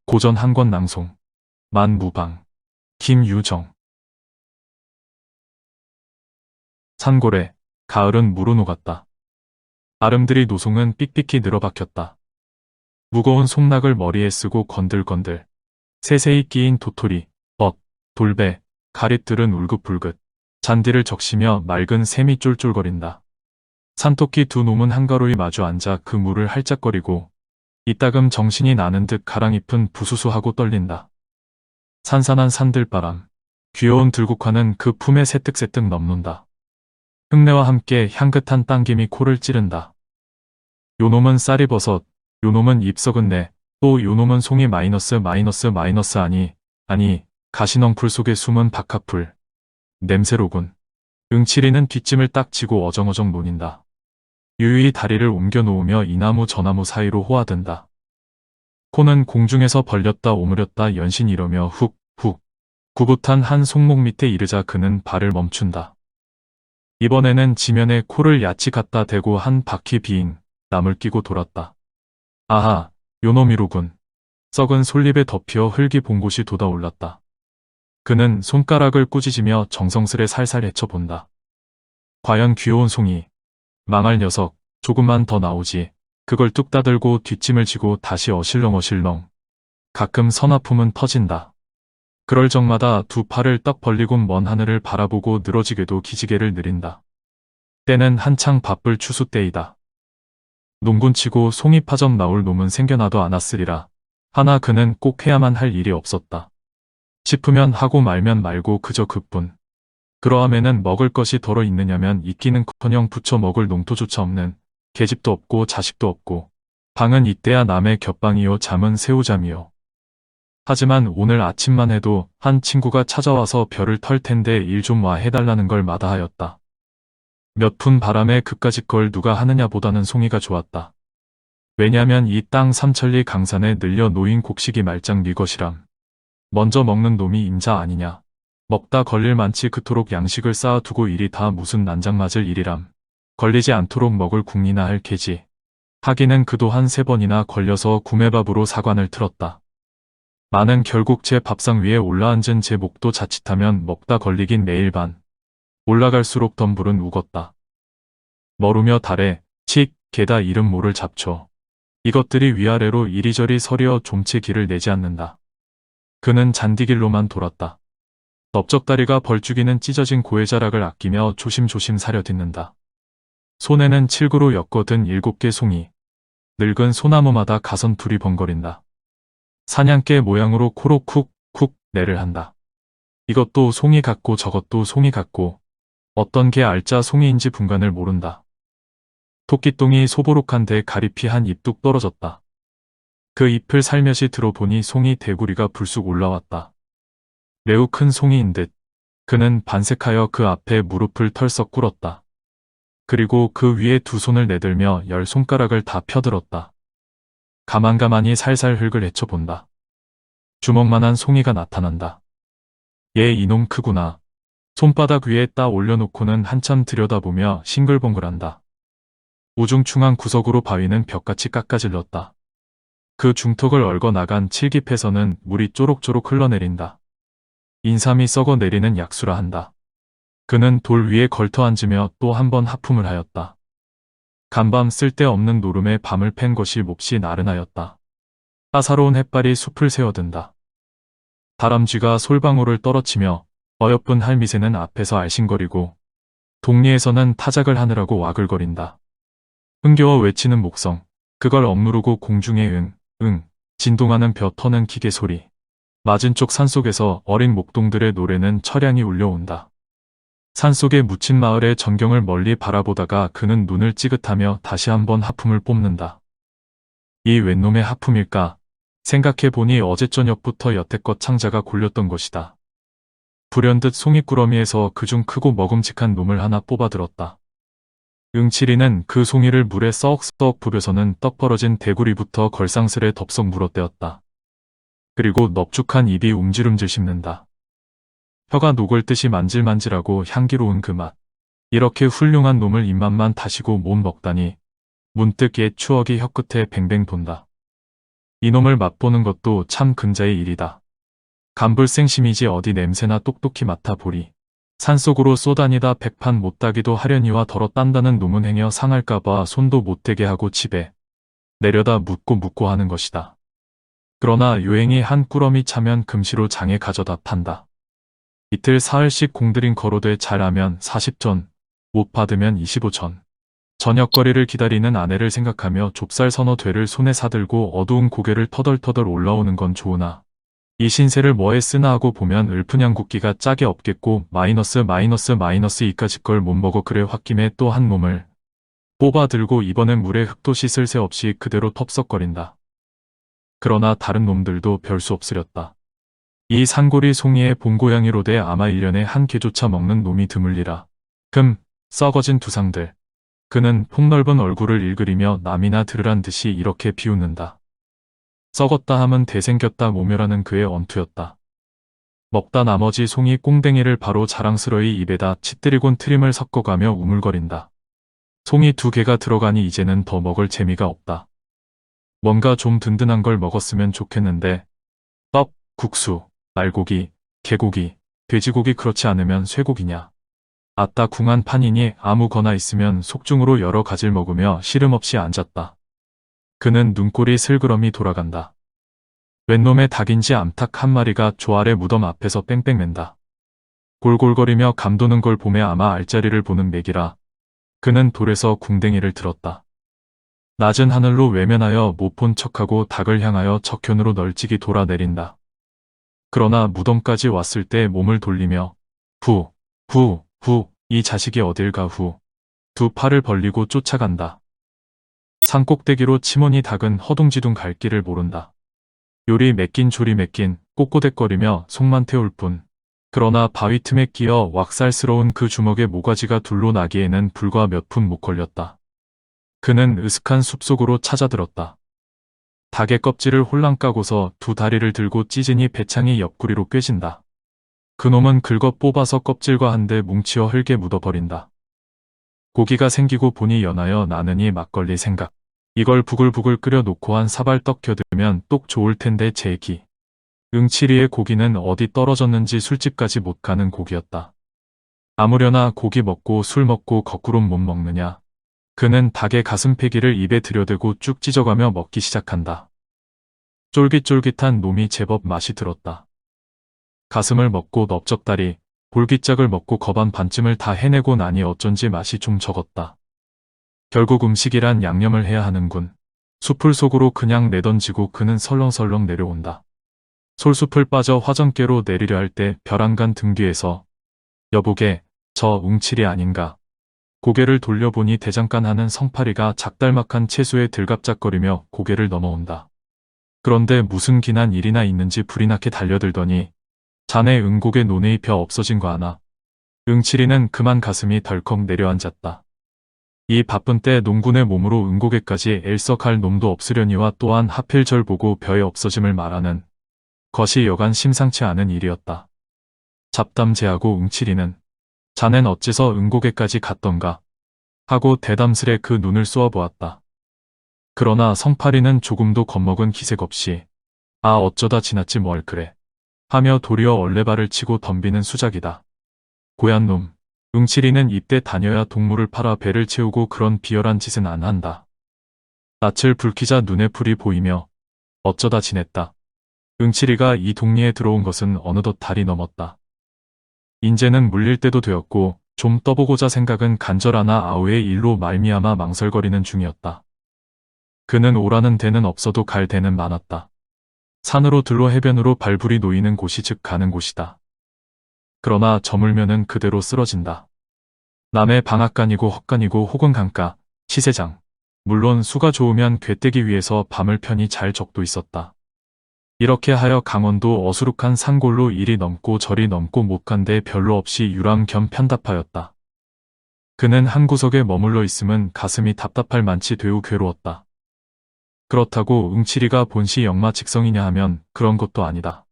고전 한 권 낭송. 만무방. 김유정. 산고래. 가을은 무로 녹았다. 아름드리 노송은 삑삑히 늘어박혔다. 무거운 송락을 머리에 쓰고 건들건들. 세세히 끼인 도토리, 벗, 돌배, 가릿들은 울긋불긋. 잔디를 적시며 맑은 샘이 쫄쫄거린다. 산토끼 두 놈은 한가로이 마주 앉아 그 물을 할짝거리고 이따금 정신이 나는 듯 가랑잎은 부수수하고 떨린다. 산산한 산들바람, 귀여운 들국화는 그 품에 새뜩새뜩 넘는다. 흙내와 함께 향긋한 당김이 코를 찌른다. 요놈은 쌀이버섯, 요놈은 잎썩은 내, 또 요놈은 송이 마이너스 아니, 가시넝풀 속에 숨은 박하풀. 냄새로군. 응치리는 뒷짐을 딱 지고 어정어정 논인다. 유유히 다리를 옮겨 놓으며 이 나무 저 나무 사이로 호화든다. 코는 공중에서 벌렸다 오므렸다 연신 이러며 훅 구붓한 한 송목 밑에 이르자 그는 발을 멈춘다. 이번에는 지면에 코를 야치 갖다 대고 한 바퀴 비잉 남을 끼고 돌았다. 아하, 요놈이로군. 썩은 솔잎에 덮여 흙이 봉곳이 돋아올랐다. 그는 손가락을 꾸짖으며 정성스레 살살 헤쳐본다. 과연 귀여운 송이. 망할 녀석, 조금만 더 나오지. 그걸 뚝 따들고 뒷짐을 지고 다시 어실렁어실렁. 가끔 서나품은 터진다. 그럴 적마다 두 팔을 떡 벌리곤 먼 하늘을 바라보고 늘어지게도 기지개를 느린다. 때는 한창 바쁠 추수 때이다. 농군치고 송이 파점 나올 놈은 생겨나도 않았으리라. 하나 그는 꼭 해야만 할 일이 없었다. 싶으면 하고 말면 말고 그저 그뿐. 그러함에는 먹을 것이 덜어 있느냐면 있기는커녕 부쳐 먹을 농토조차 없는 계집도 없고 자식도 없고 방은 이때야 남의 겹방이요 잠은 새우잠이요. 하지만 오늘 아침만 해도 한 친구가 찾아와서 별을 털 텐데 일 좀 와 해달라는 걸 마다하였다. 몇 푼 바람에 그까짓 걸 누가 하느냐 보다는 송이가 좋았다. 왜냐면 이 땅 삼천리 강산에 늘려 놓인 곡식이 말짱 네 것이람. 먼저 먹는 놈이 임자 아니냐. 먹다 걸릴 만치 그토록 양식을 쌓아두고 일이 다 무슨 난장 맞을 일이람. 걸리지 않도록 먹을 궁리나 할 캐지. 하기는 그도 한 3번이나 걸려서 구매밥으로 사관을 틀었다. 나는 결국 제 밥상 위에 올라앉은 제 목도 자칫하면 먹다 걸리긴 매일 반. 올라갈수록 덤불은 우걱다. 머루며 달에, 칙, 게다 이름 모를 잡초. 이것들이 위아래로 이리저리 서리어 좀체 길을 내지 않는다. 그는 잔디길로만 돌았다. 넓적다리가 벌쭉이는 찢어진 고해자락을 아끼며 조심조심 사려듣는다. 손에는 칠구로 엮어든 7개 송이. 늙은 소나무마다 가선 둘이 번거린다. 사냥개 모양으로 코로 쿡쿡 내를 한다. 이것도 송이 같고 저것도 송이 같고 어떤 개 알짜 송이인지 분간을 모른다. 토끼똥이 소보록한데 가리피 한 입 뚝 떨어졌다. 그 잎을 살며시 들어보니 송이 대구리가 불쑥 올라왔다. 매우 큰 송이인 듯 그는 반색하여 그 앞에 무릎을 털썩 꿇었다. 그리고 그 위에 두 손을 내들며 10손가락을 다 펴들었다. 가만가만히 살살 흙을 헤쳐본다. 주먹만한 송이가 나타난다. 얘 이놈 크구나. 손바닥 위에 따 올려놓고는 한참 들여다보며 싱글벙글한다. 우중충한 구석으로 바위는 벽같이 깎아질렀다. 그 중턱을 얽어 나간 칠깁에서는 물이 쪼록쪼록 흘러내린다. 인삼이 썩어 내리는 약수라 한다. 그는 돌 위에 걸터 앉으며 또 한 번 하품을 하였다. 간밤 쓸데없는 노름에 밤을 팬 것이 몹시 나른하였다. 따사로운 햇발이 숲을 새어든다. 다람쥐가 솔방울을 떨어치며 어여쁜 할미새는 앞에서 알싱거리고 동리에서는 타작을 하느라고 와글거린다. 흥겨워 외치는 목성, 그걸 억누르고 공중에 진동하는 벼 터는 기계 소리. 맞은 쪽 산속에서 어린 목동들의 노래는 처량히 울려온다. 산속에 묻힌 마을의 전경을 멀리 바라보다가 그는 눈을 찌긋하며 다시 한번 하품을 뽐는다. 이 웬 놈의 하품일까? 생각해보니 어제 저녁부터 여태껏 창자가 골렸던 것이다. 불현듯 송이꾸러미에서 그중 크고 먹음직한 놈을 하나 뽑아들었다. 응치리는 그 송이를 물에 썩썩 부벼서는 떡 벌어진 대구리부터 걸상스레 덥석 물어떼었다. 그리고 넙죽한 입이 움찔움찔 씹는다. 혀가 녹을 듯이 만질만질하고 향기로운 그 맛. 이렇게 훌륭한 놈을 입맛만 다시고 못 먹다니 문득 옛 추억이 혀끝에 뱅뱅 돈다. 이놈을 맛보는 것도 참 근자의 일이다. 간불생심이지 어디 냄새나 똑똑히 맡아보리. 산속으로 쏘다니다 백판 못따기도 하려니와 덜어 딴다는 놈은 행여 상할까봐 손도 못대게 하고 집에 내려다 묻고 하는 것이다. 그러나 요행이 한 꾸러미 차면 금시로 장에 가져다 판다. 이틀 사흘씩 공들인 거로돼 잘하면 40전, 못 받으면 25전. 저녁거리를 기다리는 아내를 생각하며 좁쌀 서너 되를 손에 사들고 어두운 고개를 터덜터덜 올라오는 건 좋으나 이 신세를 뭐에 쓰나 하고 보면 을푼양국기가 짝이 없겠고 마이너스 이까짓 걸 못 먹어 그래 홧김에 또 한 놈을 뽑아 들고 이번엔 물에 흙도 씻을 새 없이 그대로 텁석거린다. 그러나 다른 놈들도 별 수 없으렸다. 이 산골이 송이의 본고양이로돼 아마 1년에 한 개조차 먹는 놈이 드물리라. 썩어진 두상들. 그는 폭넓은 얼굴을 일그리며 남이나 들으란 듯이 이렇게 비웃는다. 썩었다 함은 대생겼다 모멸하는 그의 언투였다. 먹다 나머지 송이 꽁댕이를 바로 자랑스러이 입에다 치뜨리곤 트림을 섞어가며 우물거린다. 송이 2개가 들어가니 이제는 더 먹을 재미가 없다. 뭔가 좀 든든한 걸 먹었으면 좋겠는데 떡, 국수, 말고기, 개고기, 돼지고기 그렇지 않으면 쇠고기냐. 아따 궁한 판이니 아무거나 있으면 속중으로 여러 가지를 먹으며 시름없이 앉았다. 그는 눈꼴이 슬그러미 돌아간다. 웬놈의 닭인지 암탉 한 마리가 조아래 무덤 앞에서 뺑뺑맨다. 골골거리며 감도는 걸 보매 아마 알자리를 보는 맥이라 그는 돌에서 궁뎅이를 들었다. 낮은 하늘로 외면하여 못 본 척하고 닭을 향하여 적현으로 널찍이 돌아내린다. 그러나 무덤까지 왔을 때 몸을 돌리며 후 이 자식이 어딜 가 후 두 팔을 벌리고 쫓아간다. 산꼭대기로 치모니 닭은 허둥지둥 갈 길을 모른다. 요리 맺긴 조리 맺긴 꼬꼬댁거리며 속만 태울 뿐. 그러나 바위 틈에 끼어 왁살스러운 그 주먹에 모가지가 둘로 나기에는 불과 몇 푼 못 걸렸다. 그는 으슥한 숲속으로 찾아들었다. 닭의 껍질을 홀랑 까고서 두 다리를 들고 찢으니 배창이 옆구리로 꿰진다. 그놈은 긁어 뽑아서 껍질과 한데 뭉치어 흙에 묻어버린다. 고기가 생기고 보니 연하여 나느니 막걸리 생각. 이걸 부글부글 끓여 놓고 한 사발떡 겨들면 똑 좋을 텐데 제기. 응치리의 고기는 어디 떨어졌는지 술집까지 못 가는 고기였다. 아무려나 고기 먹고 술 먹고 거꾸로 못 먹느냐. 그는 닭의 가슴패기를 입에 들여대고 쭉 찢어가며 먹기 시작한다. 쫄깃쫄깃한 놈이 제법 맛이 들었다. 가슴을 먹고 넓적다리, 볼깃짝을 먹고 거반 반쯤을 다 해내고 나니 어쩐지 맛이 좀 적었다. 결국 음식이란 양념을 해야 하는군. 숲을 속으로 그냥 내던지고 그는 설렁설렁 내려온다. 솔숲을 빠져 화전께로 내리려 할 때 벼랑간 등 뒤에서 여보게, 저 웅칠이 아닌가. 고개를 돌려보니 대장간 하는 성파리가 작달막한 채수에 들갑작거리며 고개를 넘어온다. 그런데 무슨 기난 일이나 있는지 불이 나게 달려들더니 자네 응곡의 논의 벼 없어진 거 아나. 응칠이는 그만 가슴이 덜컥 내려앉았다. 이 바쁜 때 농군의 몸으로 응곡에까지 일석할 놈도 없으려니와 또한 하필 절 보고 벼의 없어짐을 말하는 것이 여간 심상치 않은 일이었다. 잡담제하고 응칠이는 자넨 어째서 응곡에까지 갔던가 하고 대담스레 그 눈을 쏘아보았다. 그러나 성파리는 조금도 겁먹은 기색 없이 아 어쩌다 지났지 뭘 그래 하며 도리어 얼레발을 치고 덤비는 수작이다. 고얀 놈. 응칠이는 이때 다녀야 동물을 팔아 배를 채우고 그런 비열한 짓은 안 한다. 낯을 붉히자 눈에 불이 보이며 어쩌다 지냈다. 응칠이가 이 동리에 들어온 것은 어느덧 달이 넘었다. 인제는 물릴 때도 되었고 좀 떠보고자 생각은 간절하나 아우의 일로 말미암아 망설거리는 중이었다. 그는 오라는 데는 없어도 갈 데는 많았다. 산으로 들로 해변으로 발불이 놓이는 곳이 즉 가는 곳이다. 그러나 저물면은 그대로 쓰러진다. 남의 방앗간이고 헛간이고 혹은 강가, 시세장, 물론 수가 좋으면 궤떼기 위에서 밤을 편히 잘 적도 있었다. 이렇게 하여 강원도 어수룩한 산골로 이리 넘고 저리 넘고 못 간 데 별로 없이 유람 겸 편답하였다. 그는 한 구석에 머물러 있음은 가슴이 답답할 만치 되우 괴로웠다. 그렇다고 응칠이가 본시 역마직성이냐 하면 그런 것도 아니다.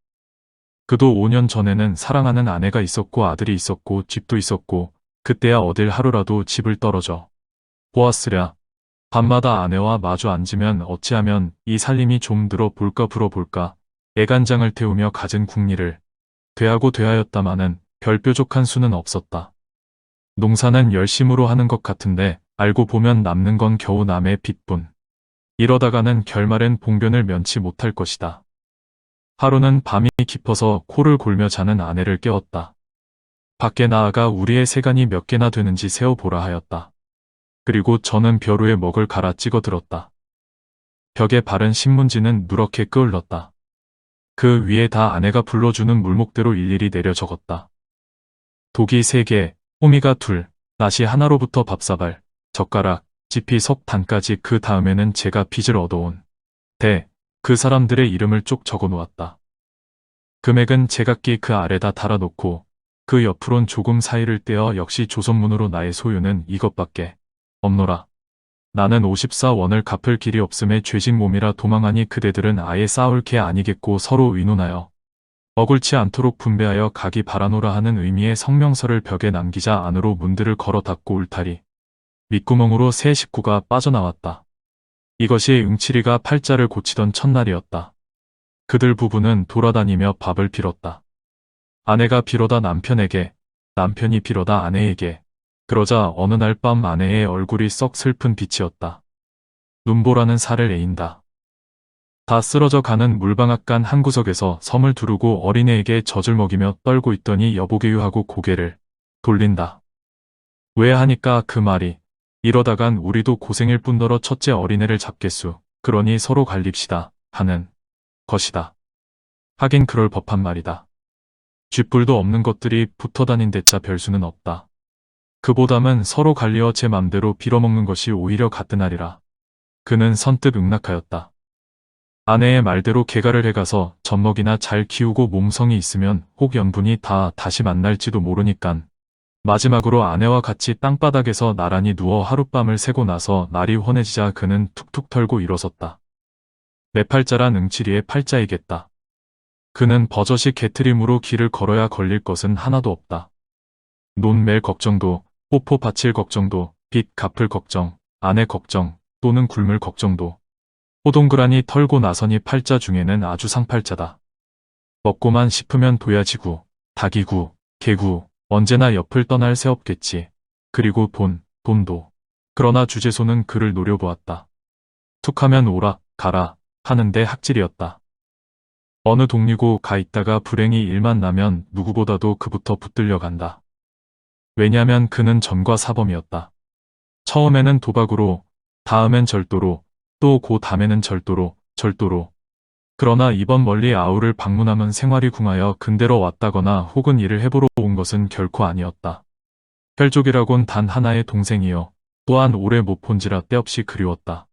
그도 5년 전에는 사랑하는 아내가 있었고 아들이 있었고 집도 있었고 그때야 어딜 하루라도 집을 떨어져 보았으랴. 밤마다 아내와 마주 앉으면 어찌하면 이 살림이 좀 들어 볼까 불어볼까 애간장을 태우며 갖은 궁리를 되하고 되하였다마는 별 뾰족한 수는 없었다. 농사는 열심으로 하는 것 같은데 알고 보면 남는 건 겨우 남의 빚뿐. 이러다가는 결말엔 봉변을 면치 못할 것이다. 하루는 밤이 깊어서 코를 골며 자는 아내를 깨웠다. 밖에 나아가 우리의 세간이 몇 개나 되는지 세어보라 하였다. 그리고 저는 벼 위에 먹을 갈아 찍어 들었다. 벽에 바른 신문지는 누렇게 끄을렀다. 그 위에 다 아내가 불러주는 물목대로 일일이 내려 적었다. 독이 3개, 호미가 2, 낫이 하나로부터 밥사발, 젓가락, 지피 석 단까지 그 다음에는 제가 빚을 얻어온 그 사람들의 이름을 쭉 적어 놓았다. 금액은 제각기 그 아래다 달아놓고 그 옆으론 조금 사이를 떼어 역시 조선문으로 나의 소유는 이것밖에 없노라. 나는 54원을 갚을 길이 없음에 죄진 몸이라 도망하니 그대들은 아예 싸울 게 아니겠고 서로 의논하여 억울치 않도록 분배하여 가기 바라노라 하는 의미의 성명서를 벽에 남기자 안으로 문들을 걸어 닫고 울타리 밑구멍으로 새 식구가 빠져나왔다. 이것이 응칠이가 팔자를 고치던 첫날이었다. 그들 부부는 돌아다니며 밥을 빌었다. 아내가 빌어다 남편에게, 남편이 빌어다 아내에게. 그러자 어느 날 밤 아내의 얼굴이 썩 슬픈 빛이었다. 눈보라는 살을 에인다. 다 쓰러져 가는 물방앗간 한 구석에서 섬을 두르고 어린애에게 젖을 먹이며 떨고 있더니 여보게요 하고 고개를 돌린다. 왜 하니까 그 말이 이러다간 우리도 고생일 뿐더러 첫째 어린애를 잡겠수. 그러니 서로 갈립시다 하는 것이다. 하긴 그럴 법한 말이다. 쥐뿔도 없는 것들이 붙어다닌 데짜 별수는 없다. 그보담은 서로 갈리어 제 맘대로 빌어먹는 것이 오히려 같으나리라. 그는 선뜻 응낙하였다. 아내의 말대로 개가를 해가서 젖먹이나 잘 키우고 몸성이 있으면 혹 연분이 다 다시 만날지도 모르니깐. 마지막으로 아내와 같이 땅바닥에서 나란히 누워 하룻밤을 새고 나서 날이 훤해지자 그는 툭툭 털고 일어섰다. 내 팔자란 응칠이의 팔자이겠다. 그는 버젓이 개트림으로 길을 걸어야 걸릴 것은 하나도 없다. 논 멜 걱정도, 뽀포 바칠 걱정도, 빚 갚을 걱정, 아내 걱정, 또는 굶을 걱정도. 호동그라니 털고 나서니 팔자 중에는 아주 상팔자다. 먹고만 싶으면 도야지구, 닭이구, 개구, 언제나 옆을 떠날 새 없겠지. 그리고 돈도. 그러나 주제소는 그를 노려보았다. 툭하면 오라, 가라 하는데 학질이었다. 어느 동리고 가 있다가 불행히 일만 나면 누구보다도 그부터 붙들려 간다. 왜냐면 그는 전과 사범이었다. 처음에는 도박으로, 다음엔 절도로, 또 그 다음에는 절도로. 그러나 이번 멀리 아우를 방문하면 생활이 궁하여 근대로 왔다거나 혹은 일을 해보러 온 것은 결코 아니었다. 혈족이라곤 단 하나의 동생이요. 또한 오래 못 본지라 때없이 그리웠다.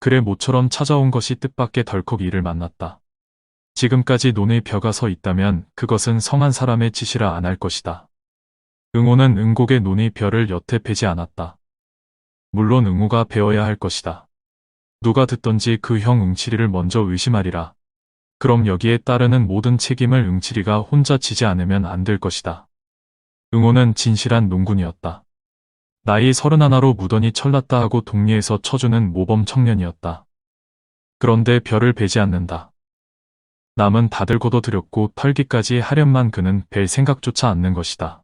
그래 모처럼 찾아온 것이 뜻밖의 덜컥 이를 만났다. 지금까지 논의 벼가 서 있다면 그것은 성한 사람의 짓이라 안 할 것이다. 응호는 응곡의 논의 벼를 여태 베지 않았다. 물론 응호가 베어야 할 것이다. 누가 듣던지 그 형 응칠이를 먼저 의심하리라. 그럼 여기에 따르는 모든 책임을 응칠이가 혼자 지지 않으면 안 될 것이다. 응호는 진실한 농군이었다. 나이 31로 무던히 철났다 하고 동리에서 쳐주는 모범 청년이었다. 그런데 벼를 베지 않는다. 남은 다들 걷어들였고 털기까지 하련만 그는 벨 생각조차 않는 것이다.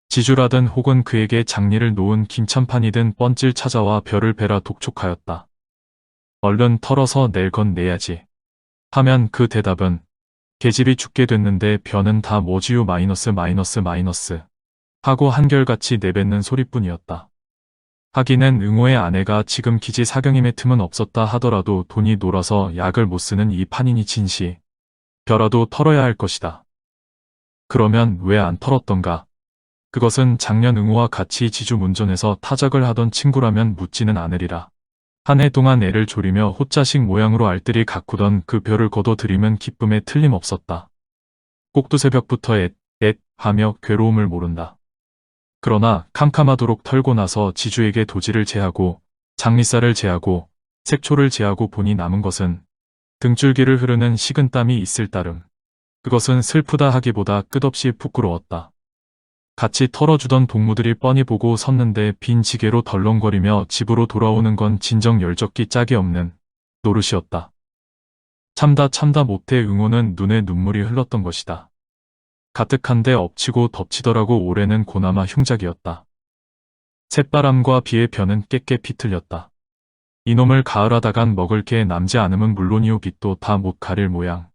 지주라든 혹은 그에게 장리를 놓은 김참판이든 뻔질 찾아와 벼를 베라 독촉하였다. 얼른 털어서 낼 건 내야지. 하면 그 대답은 계집이 죽게 됐는데 벼는 다 뭐지요 마이너스 하고 한결같이 내뱉는 소리뿐이었다. 하기는 응호의 아내가 지금 기지 사경임의 틈은 없었다 하더라도 돈이 놀아서 약을 못 쓰는 이 판이니 진시 벼라도 털어야 할 것이다. 그러면 왜 안 털었던가? 그것은 작년 응호와 같이 지주 문전에서 타작을 하던 친구라면 묻지는 않으리라. 한 해 동안 애를 졸이며 호자식 모양으로 알뜰히 가꾸던 그 벼를 거둬들이면 기쁨에 틀림없었다. 꼭두 새벽부터 앳 하며 괴로움을 모른다. 그러나 캄캄하도록 털고 나서 지주에게 도지를 제하고 장리쌀을 제하고 색초를 제하고 보니 남은 것은 등줄기를 흐르는 식은땀이 있을 따름. 그것은 슬프다 하기보다 끝없이 부끄러웠다. 같이 털어주던 동무들이 뻔히 보고 섰는데 빈 지게로 덜렁거리며 집으로 돌아오는 건 진정 열적기 짝이 없는 노릇이었다. 참다 못해 응호는 눈에 눈물이 흘렀던 것이다. 가뜩한데 엎치고 덮치더라고. 올해는 고나마 흉작이었다. 새바람과 비에 벼는 깨깨피 틀렸다. 이놈을 가을하다간 먹을 게 남지 않으면 물론이요 빚도 다 못 가릴 모양.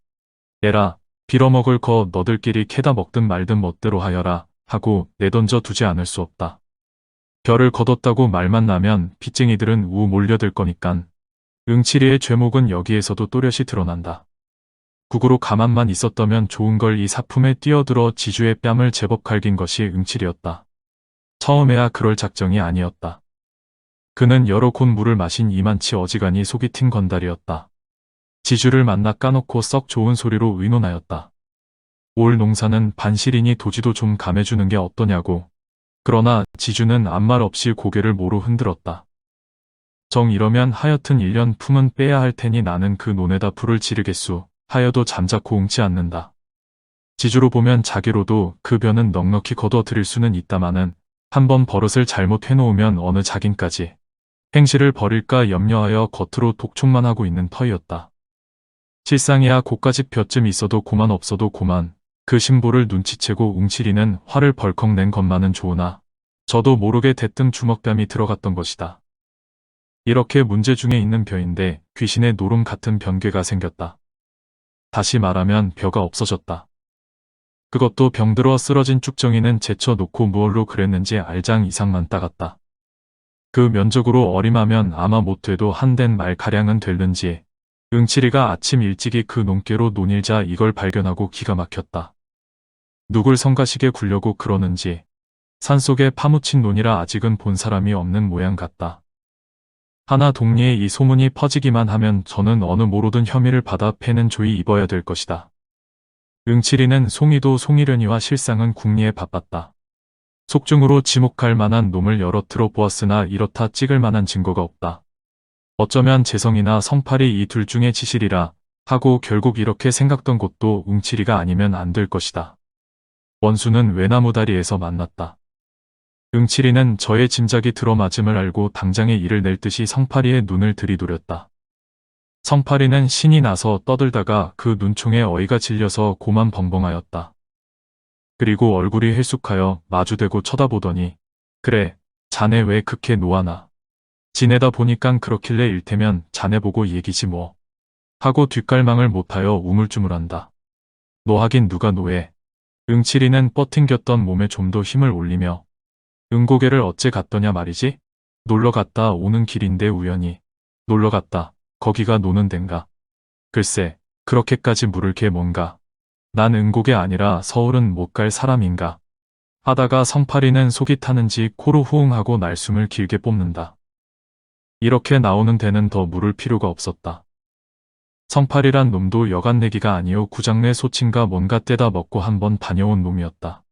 에라, 빌어먹을 거 너들끼리 캐다 먹든 말든 멋대로 하여라 하고 내던져 두지 않을 수 없다. 별을 거뒀다고 말만 나면 빚쟁이들은 우 몰려들 거니깐. 응칠이의 죄목은 여기에서도 또렷이 드러난다. 국으로 가만만 있었다면 좋은 걸 이 사품에 뛰어들어 지주의 뺨을 제법 갈긴 것이 응칠이었다. 처음에야 그럴 작정이 아니었다. 그는 여러 곳 물을 마신 이만치 어지간히 속이 튄 건달이었다. 지주를 만나 까놓고 썩 좋은 소리로 의논하였다. 올 농사는 반실이니 도지도 좀 감해주는 게 어떠냐고. 그러나 지주는 아무 말 없이 고개를 모로 흔들었다. 정 이러면 하여튼 1년 품은 빼야 할 테니 나는 그 논에다 불을 지르겠수 하여도 잠자코 웅치 않는다. 지주로 보면 자기로도 그 벼는 넉넉히 거둬 드릴 수는 있다마는 한번 버릇을 잘못 해놓으면 어느 자긴까지 행실을 버릴까 염려하여 겉으로 독촉만 하고 있는 터이었다. 실상이야 고까짓 벼쯤 있어도 고만 없어도 고만. 그 신보를 눈치채고 웅칠이는 화를 벌컥 낸 것만은 좋으나 저도 모르게 대뜸 주먹뺨이 들어갔던 것이다. 이렇게 문제 중에 있는 벼인데 귀신의 노름 같은 변괴가 생겼다. 다시 말하면 벼가 없어졌다. 그것도 병들어 쓰러진 쭉정이는 제쳐놓고 무얼로 그랬는지 알장 이상만 따갔다. 그 면적으로 어림하면 아마 못돼도 한댄 말가량은 될는지 응칠이가 아침 일찍이 그 논께로 논일자 이걸 발견하고 기가 막혔다. 누굴 성가시게 굴려고 그러는지 산속에 파묻힌 논이라 아직은 본 사람이 없는 모양 같다. 하나 동리에 이 소문이 퍼지기만 하면 저는 어느 모르던 혐의를 받아 패는 조이 입어야 될 것이다. 응칠이는 송이도 송이려니와 실상은 궁리에 바빴다. 속중으로 지목할 만한 놈을 여러 들어보았으나 이렇다 찍을 만한 증거가 없다. 어쩌면 재성이나 성팔이 이 둘 중에 지실이라 하고 결국 이렇게 생각던 곳도 웅칠이가 아니면 안 될 것이다. 원수는 외나무다리에서 만났다. 응칠이는 저의 짐작이 들어맞음을 알고 당장에 일을 낼 듯이 성팔이의 눈을 들이돌렸다. 성팔이는 신이 나서 떠들다가 그 눈총에 어이가 질려서 고만 벙벙하였다. 그리고 얼굴이 her쑥하여 마주대고 쳐다보더니 그래, 자네 왜 그렇게 노하나. 지내다 보니깐 그렇길래 일테면 자네 보고 얘기지 뭐. 하고 뒷갈망을 못하여 우물쭈물한다. 노하긴 누가 노해. 응칠이는 뻗팅겼던 몸에 좀 더 힘을 올리며 응고개를 어째 갔더냐 말이지? 놀러 갔다 오는 길인데 우연히. 놀러 갔다. 거기가 노는 덴가. 글쎄, 그렇게까지 물을 게 뭔가. 난 응고개 아니라 서울은 못 갈 사람인가. 하다가 성팔이는 속이 타는지 코로 후응하고 날숨을 길게 뽑는다. 이렇게 나오는 데는 더 물을 필요가 없었다. 성팔이란 놈도 여간 내기가 아니오 구장내 소친가 뭔가 떼다 먹고 한번 다녀온 놈이었다.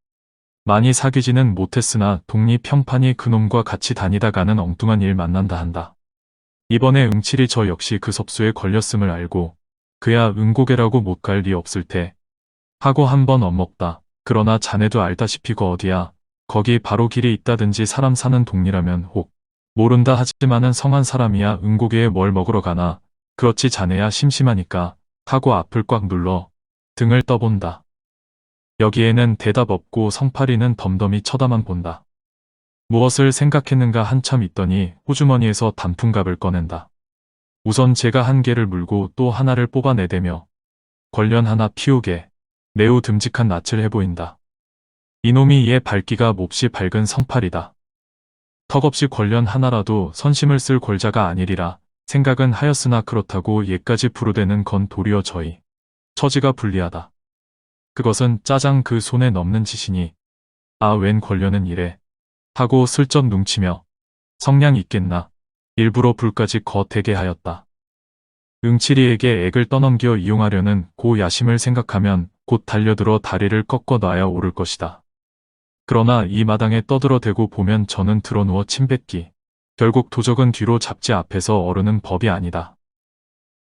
많이 사귀지는 못했으나 동리 평판이 그놈과 같이 다니다가는 엉뚱한 일 만난다 한다. 이번에 응칠이 저 역시 그 섭수에 걸렸음을 알고 그야 응고개라고 못 갈 리 없을 테 하고 한번 엿먹다. 그러나 자네도 알다시피 거 어디야. 거기 바로 길이 있다든지 사람 사는 동리라면 혹 모른다 하지만은 성한 사람이야 응고개에 뭘 먹으러 가나. 그렇지 자네야 심심하니까 하고 앞을 꽉 눌러 등을 떠본다. 여기에는 대답 없고 성팔이는 덤덤히 쳐다만 본다. 무엇을 생각했는가 한참 있더니 호주머니에서 단풍갑을 꺼낸다. 우선 제가 한 개를 물고 또 하나를 뽑아내대며 걸련 하나 피우게 매우 듬직한 낯을 해보인다. 이놈이 얘 밝기가 몹시 밝은 성팔이다. 턱없이 걸련 하나라도 선심을 쓸 골자가 아니리라 생각은 하였으나 그렇다고 얘까지 부르대는 건 도리어 저희 처지가 불리하다. 그것은 짜장 그 손에 넘는 짓이니 아 웬 걸련은 이래 하고 슬쩍 뭉치며 성량 있겠나 일부러 불까지 거대게 하였다. 응칠이에게 액을 떠넘겨 이용하려는 고 야심을 생각하면 곧 달려들어 다리를 꺾어 놔야 오를 것이다. 그러나 이 마당에 떠들어대고 보면 저는 드러누워 침뱉기. 결국 도적은 뒤로 잡지 앞에서 어르는 법이 아니다.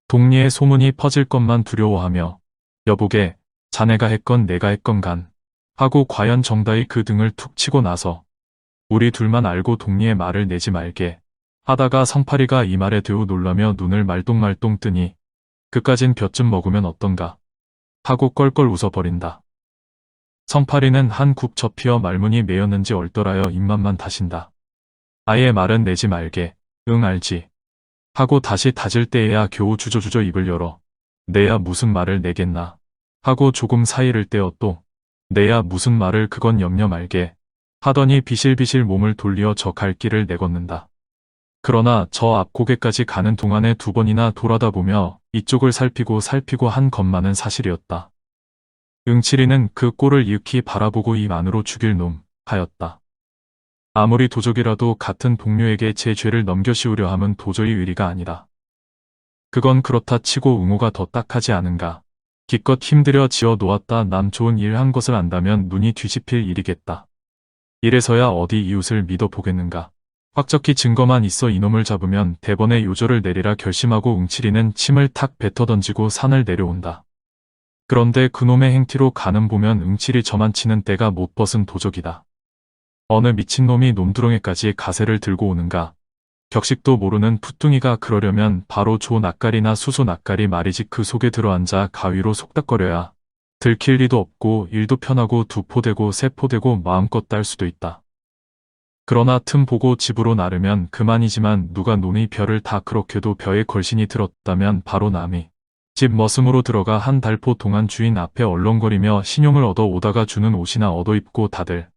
동리에 소문이 퍼질 것만 두려워하며 여보게 자네가 했건 내가 했건 간 하고 과연 정다이 그 등을 툭 치고 나서 우리 둘만 알고 동리의 말을 내지 말게 하다가 성파리가 이 말에 매우 놀라며 눈을 말똥말똥 뜨니 그까진 볕 좀 먹으면 어떤가 하고 껄껄 웃어버린다. 성파리는 한 굽 접히어 말문이 메었는지 얼떨하여 입맛만 다신다. 아예 말은 내지 말게. 응 알지. 하고 다시 다질 때에야 겨우 주저주저 입을 열어. 내야 무슨 말을 내겠나. 하고 조금 사이를 떼어 또 내야 무슨 말을 그건 염려 말게. 하더니 비실비실 몸을 돌리어 저 갈 길을 내걷는다. 그러나 저 앞 고개까지 가는 동안에 2번이나 돌아다 보며 이쪽을 살피고 한 것만은 사실이었다. 응칠이는 그 꼴을 이윽히 바라보고 입 안으로 죽일 놈 하였다. 아무리 도적이라도 같은 동료에게 제 죄를 넘겨씌우려 함은 도저히 의리가 아니다. 그건 그렇다 치고 응호가 더 딱하지 않은가. 기껏 힘들여 지어 놓았다 남 좋은 일 한 것을 안다면 눈이 뒤집힐 일이겠다. 이래서야 어디 이웃을 믿어보겠는가. 확적히 증거만 있어 이놈을 잡으면 대번에 요절을 내리라 결심하고 응칠이는 침을 탁 뱉어던지고 산을 내려온다. 그런데 그놈의 행티로 가는 보면 응칠이 저만 치는 때가 못 벗은 도적이다. 어느 미친놈이 놈두렁에까지 가세를 들고 오는가. 격식도 모르는 푸뚱이가 그러려면 바로 조 낯가리나 수소 낯가리 말이지 그 속에 들어앉아 가위로 속닥거려야 들킬 리도 없고 일도 편하고 2포되고 3포되고 마음껏 딸 수도 있다. 그러나 틈 보고 집으로 나르면 그만이지만 누가 논의 벼를 다 그렇게도 벼에 걸신이 들었다면 바로 남이 집 머슴으로 들어가 한 달포 동안 주인 앞에 얼렁거리며 신용을 얻어 오다가 주는 옷이나 얻어 입고 다들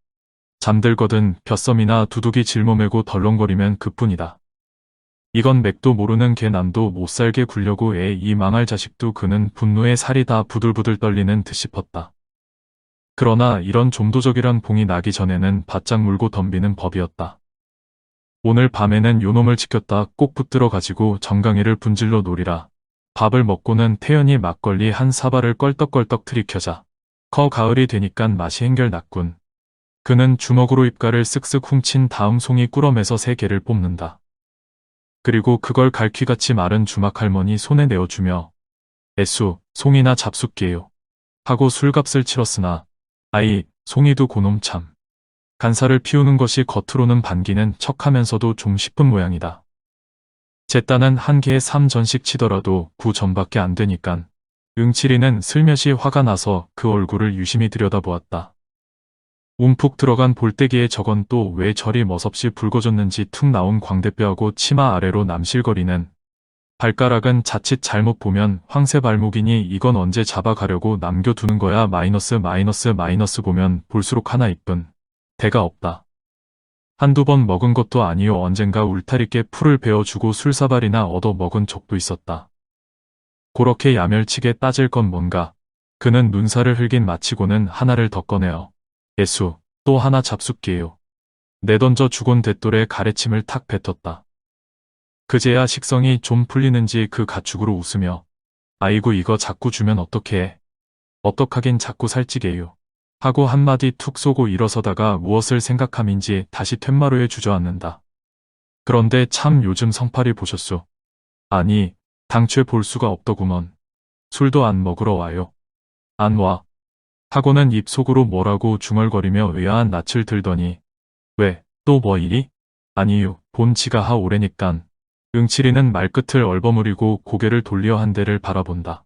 잠들거든 벼섬이나 두둑이 짊어매고 덜렁거리면 그뿐이다. 이건 맥도 모르는 개남도 못살게 굴려고 애 이 망할 자식도 그는 분노에 살이 다 부들부들 떨리는 듯 싶었다. 그러나 이런 좀도적이란 봉이 나기 전에는 바짝 물고 덤비는 법이었다. 오늘 밤에는 요놈을 지켰다 꼭 붙들어 가지고 정강이를 분질러 놓으리라. 밥을 먹고는 태연히 막걸리 한 사발을 껄떡껄떡 들이켜자. 가을이 되니깐 맛이 행결났군. 그는 주먹으로 입가를 쓱쓱 훔친 다음 송이 꾸러매서 3개를 뽑는다. 그리고 그걸 갈퀴같이 마른 주막 할머니 손에 내어주며 애수, 송이나 잡숫게요. 하고 술값을 치렀으나 아이, 송이도 고놈 참. 간살을 피우는 것이 겉으로는 반기는 척하면서도 좀 싶은 모양이다. 제 딴은 한 개에 3전씩 치더라도 9전밖에 안 되니깐. 응칠이는 슬며시 화가 나서 그 얼굴을 유심히 들여다보았다. 움푹 들어간 볼때기에 저건 또 왜 저리 멋없이 붉어졌는지 툭 나온 광대뼈하고 치마 아래로 남실거리는 발가락은 자칫 잘못 보면 황새 발목이니 이건 언제 잡아가려고 남겨두는 거야 마이너스 보면 볼수록 하나 이쁜 대가 없다. 한두 번 먹은 것도 아니요 언젠가 울타리께 풀을 베어주고 술사발이나 얻어 먹은 적도 있었다. 그렇게 야멸치게 따질 건 뭔가. 그는 눈살을 흘긴 마치고는 하나를 더 꺼내어 예수, 또 하나 잡숫게요. 내던져 주곤 대돌에 가래침을 탁 뱉었다. 그제야 식성이 좀 풀리는지 그 가축으로 웃으며 아이고 이거 자꾸 주면 어떡해. 어떡하긴 자꾸 살찌게요. 하고 한마디 툭 쏘고 일어서다가 무엇을 생각함인지 다시 툇마루에 주저앉는다. 그런데 참 요즘 성팔이 보셨소. 아니, 당최 볼 수가 없더구먼. 술도 안 먹으러 와요. 안 와. 하고는 입속으로 뭐라고 중얼거리며 의아한 낯을 들더니 왜, 또 뭐 일이? 아니요, 본 지가 하 오래니깐. 응칠이는 말끝을 얼버무리고 고개를 돌려 한 대를 바라본다.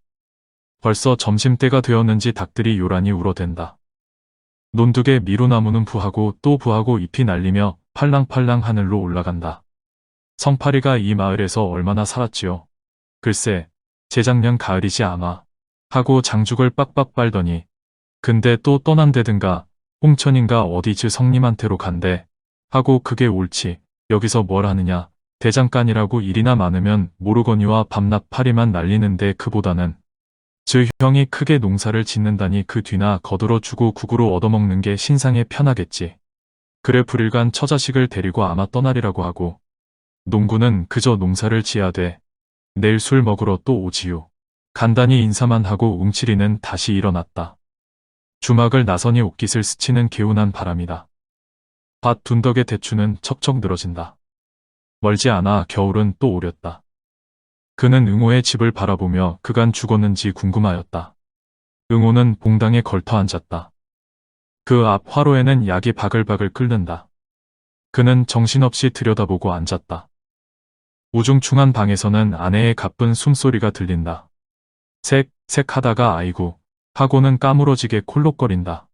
벌써 점심때가 되었는지 닭들이 요란히 울어댄다. 논둑의 미로나무는 부하고 또 부하고 잎이 날리며 팔랑팔랑 하늘로 올라간다. 성파리가 이 마을에서 얼마나 살았지요. 글쎄, 재작년 가을이지 아마. 하고 장죽을 빡빡 빨더니 근데 또 떠난대든가 홍천인가 어디즈 성님한테로 간대. 하고 그게 옳지. 여기서 뭘 하느냐. 대장간이라고 일이나 많으면 모르거니와 밤낮 파리만 날리는데 그보다는 즉 형이 크게 농사를 짓는다니 그 뒤나 거들어 주고 국으로 얻어먹는 게 신상에 편하겠지. 그래 불일간 처자식을 데리고 아마 떠나리라고 하고 농구는 그저 농사를 지야돼. 내일 술 먹으러 또 오지요. 간단히 인사만 하고 웅칠이는 다시 일어났다. 주막을 나선히 옷깃을 스치는 개운한 바람이다. 밭 둔덕의 대추는 척척 늘어진다. 멀지 않아 겨울은 또 오렸다. 그는 응호의 집을 바라보며 그간 죽었는지 궁금하였다. 응호는 봉당에 걸터 앉았다. 그 앞 화로에는 약이 바글바글 끓는다. 그는 정신없이 들여다보고 앉았다. 우중충한 방에서는 아내의 가쁜 숨소리가 들린다. 색 하다가 아이고 하고는 까무러지게 콜록거린다.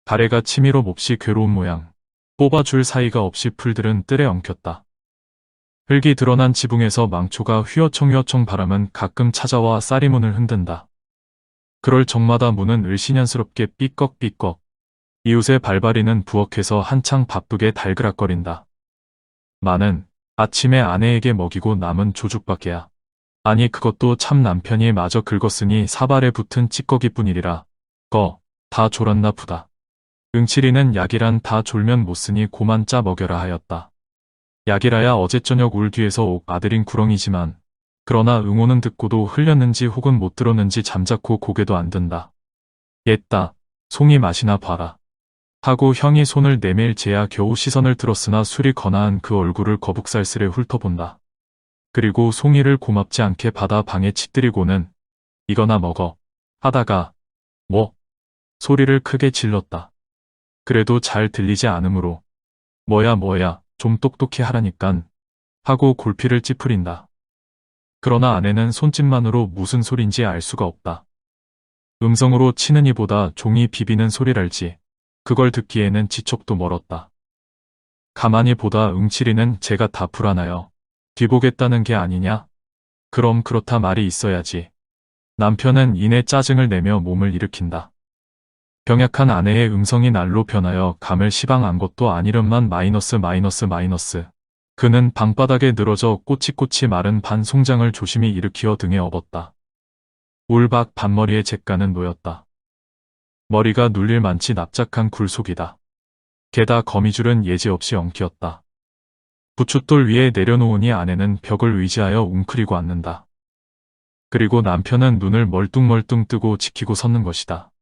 다래가 치미로 몹시 괴로운 모양. 뽑아줄 사이가 없이 풀들은 뜰에 엉켰다. 흙이 드러난 지붕에서 망초가 휘어청휘어청 바람은 가끔 찾아와 쌀이문을 흔든다. 그럴 적마다 문은 을씨년스럽게 삐걱삐걱. 이웃의 발바리는 부엌에서 한창 바쁘게 달그락거린다. 마는 아침에 아내에게 먹이고 남은 조죽밖에야. 아니 그것도 참 남편이 마저 긁었으니 사발에 붙은 찌꺼기뿐이리라. 다 졸았나 보다. 응칠이는 약이란 다 졸면 못쓰니 고만 짜 먹여라 하였다. 약이라야 어제 저녁 울 뒤에서 옥 아들인 구렁이지만 그러나 응호는 듣고도 흘렸는지 혹은 못 들었는지 잠자코 고개도 안 든다. 옛다 송이 마시나 봐라. 하고 형이 손을 내밀재야 겨우 시선을 들었으나 술이 거나한 그 얼굴을 거북살스레 훑어본다. 그리고 송이를 고맙지 않게 받아 방에 치뜨리고는 이거나 먹어 하다가 뭐? 소리를 크게 질렀다. 그래도 잘 들리지 않으므로 뭐야 좀 똑똑히 하라니깐 하고 골피를 찌푸린다. 그러나 아내는 손짓만으로 무슨 소린지 알 수가 없다. 음성으로 치는 이보다 종이 비비는 소리랄지 그걸 듣기에는 지척도 멀었다. 가만히 보다 응칠이는 제가 다 불안하여 뒤보겠다는 게 아니냐? 그럼 그렇다 말이 있어야지. 남편은 이내 짜증을 내며 몸을 일으킨다. 병약한 아내의 음성이 날로 변하여 감을 시방 안 것도 아니련만 마이너스. 그는 방바닥에 늘어져 꼬치꼬치 마른 반 송장을 조심히 일으키어 등에 업었다. 울박 반머리의 잿가는 놓였다. 머리가 눌릴 만치 납작한 굴속이다. 게다 거미줄은 예지없이 엉키었다. 부춧돌 위에 내려놓으니 아내는 벽을 의지하여 웅크리고 앉는다. 그리고 남편은 눈을 멀뚱멀뚱 뜨고 지키고 섰는 것이다.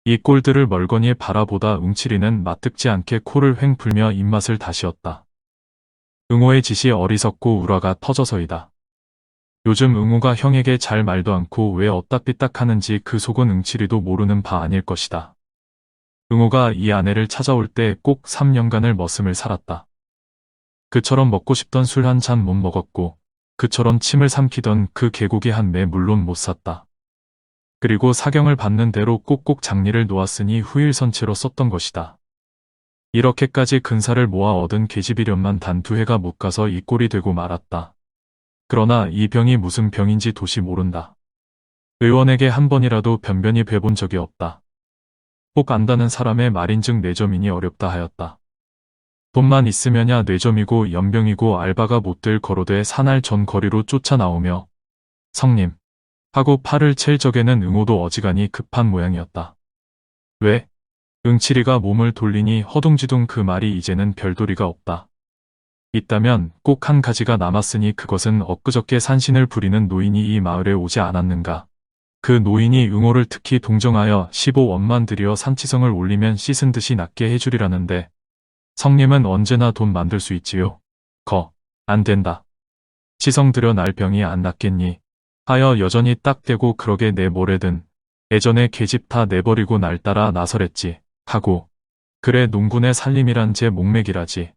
이 꼴들을 멀거니 바라보다 응칠이는 맞듣지 않게 코를 횡 풀며 입맛을 다시었다. 응호의 짓이 어리석고 우라가 터져서이다. 요즘 응호가 형에게 잘 말도 않고 왜 엇딱비딱 하는지 그 속은 응칠이도 모르는 바 아닐 것이다. 응호가 이 아내를 찾아올 때 꼭 3년간을 머슴을 살았다. 그처럼 먹고 싶던 술 한 잔 못 먹었고 그처럼 침을 삼키던 그 개고기 한 매 물론 못 샀다. 그리고 사경을 받는 대로 꼭꼭 장리를 놓았으니 후일선체로 썼던 것이다. 이렇게까지 근사를 모아 얻은 계집이련만 단 2해가 못 가서 이 꼴이 되고 말았다. 그러나 이 병이 무슨 병인지 도시 모른다. 의원에게 한 번이라도 변변히 뵈본 적이 없다. 꼭 안다는 사람의 말인즉 뇌점이니 어렵다 하였다. 돈만 있으면야 뇌점이고 연병이고 알바가 못 될 거로되 사날 전 거리로 쫓아나오며 성님 하고 팔을 칠 적에는 응호도 어지간히 급한 모양이었다. 왜? 응칠이가 몸을 돌리니 허둥지둥 그 말이 이제는 별도리가 없다. 있다면 꼭 한 가지가 남았으니 그것은 엊그저께 산신을 부리는 노인이 이 마을에 오지 않았는가. 그 노인이 응호를 특히 동정하여 15원만 들여 산치성을 올리면 씻은 듯이 낫게 해주리라는데 성님은 언제나 돈 만들 수 있지요. 안 된다. 치성 들여 날 병이 안 낫겠니 하여 여전히 딱 대고 그러게 내 뭐래든 예전에 계집 다 내버리고 날 따라 나서랬지 하고 그래 농군의 살림이란 제 목맥이라지.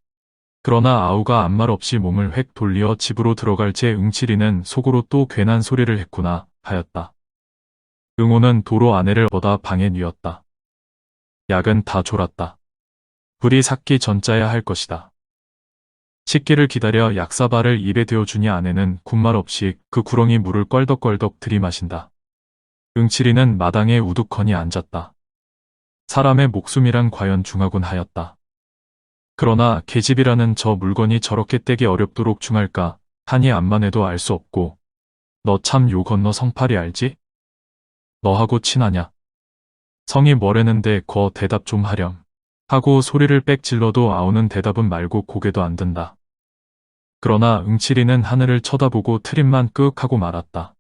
그러나 아우가 아무 말 없이 몸을 획 돌리어 집으로 들어갈 제 응칠이는 속으로 또 괜한 소리를 했구나 하였다. 응호는 도로 아내를 얻어 방에 뉘었다. 약은 다 졸았다. 불이 삭기 전짜야 할 것이다. 식기를 기다려 약사발을 입에 대어주니 아내는 군말 없이 그 구렁이 물을 껄덕껄덕 들이마신다. 응칠이는 마당에 우두커니 앉았다. 사람의 목숨이란 과연 중하군 하였다. 그러나 계집이라는 저 물건이 저렇게 떼기 어렵도록 중할까 하니 암만 해도 알 수 없고 너 참 요 건너 성팔이 알지? 너하고 친하냐? 성이 뭐래는데 거 대답 좀 하렴. 하고 소리를 빽 질러도 아우는 대답은 말고 고개도 안 든다. 그러나 응칠이는 하늘을 쳐다보고 트림만 끄윽하고 말았다.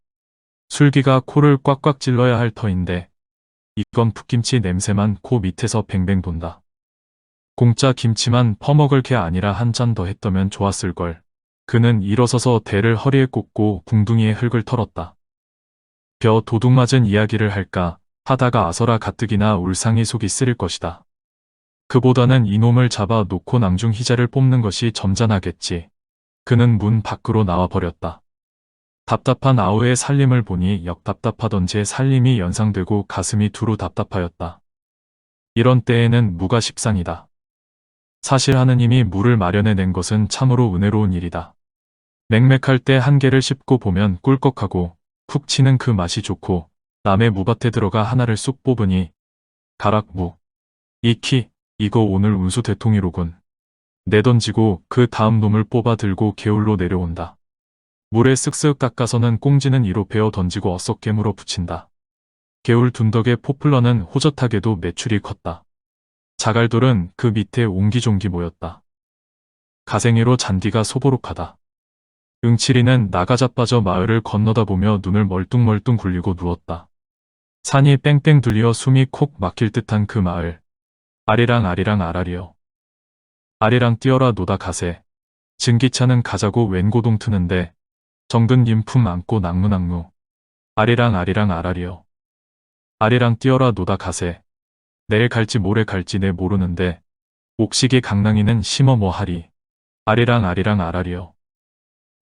술기가 코를 꽉꽉 찔러야 할 터인데 이건 풋김치 냄새만 코 밑에서 뱅뱅 돈다. 공짜 김치만 퍼먹을 게 아니라 한 잔 더 했더면 좋았을걸. 그는 일어서서 대를 허리에 꽂고 궁둥이에 흙을 털었다. 벼 도둑 맞은 이야기를 할까 하다가 아서라 가뜩이나 울상이 속이 쓰릴 것이다. 그보다는 이놈을 잡아 놓고 낭중 희자를 뽑는 것이 점잖하겠지. 그는 문 밖으로 나와 버렸다. 답답한 아우의 살림을 보니 역 답답하던지 살림이 연상되고 가슴이 두루 답답하였다. 이런 때에는 무가 십상이다. 사실 하느님이 물을 마련해 낸 것은 참으로 은혜로운 일이다. 맹맥할 때 한 개를 씹고 보면 꿀꺽하고 푹 치는 그 맛이 좋고 남의 무밭에 들어가 하나를 쑥 뽑으니 가락무. 이키, 이거 오늘 운수 대통이로군. 내던지고 그 다음 놈을 뽑아 들고 개울로 내려온다. 물에 쓱쓱 닦아서는 꽁지는 이로 베어 던지고 어썩 깨물어 붙인다. 개울 둔덕의 포플러는 호젓하게도 매출이 컸다. 자갈돌은 그 밑에 옹기종기 모였다. 가생이로 잔디가 소보록하다. 응칠이는 나가자빠져 마을을 건너다 보며 눈을 멀뚱멀뚱 굴리고 누웠다. 산이 뺑뺑 둘려 숨이 콕 막힐 듯한 그 마을. 아리랑 아리랑 아라리여. 아리랑 뛰어라 노다 가세. 증기차는 가자고 웬고동 트는데 정든 인품 안고 낭누낭누. 아리랑 아리랑 아라리여. 아리랑 뛰어라 노다 가세. 내일 갈지 모레 갈지 내 모르는데 옥시계 강낭이는 심어 뭐 하리. 아리랑 아리랑 아라리여.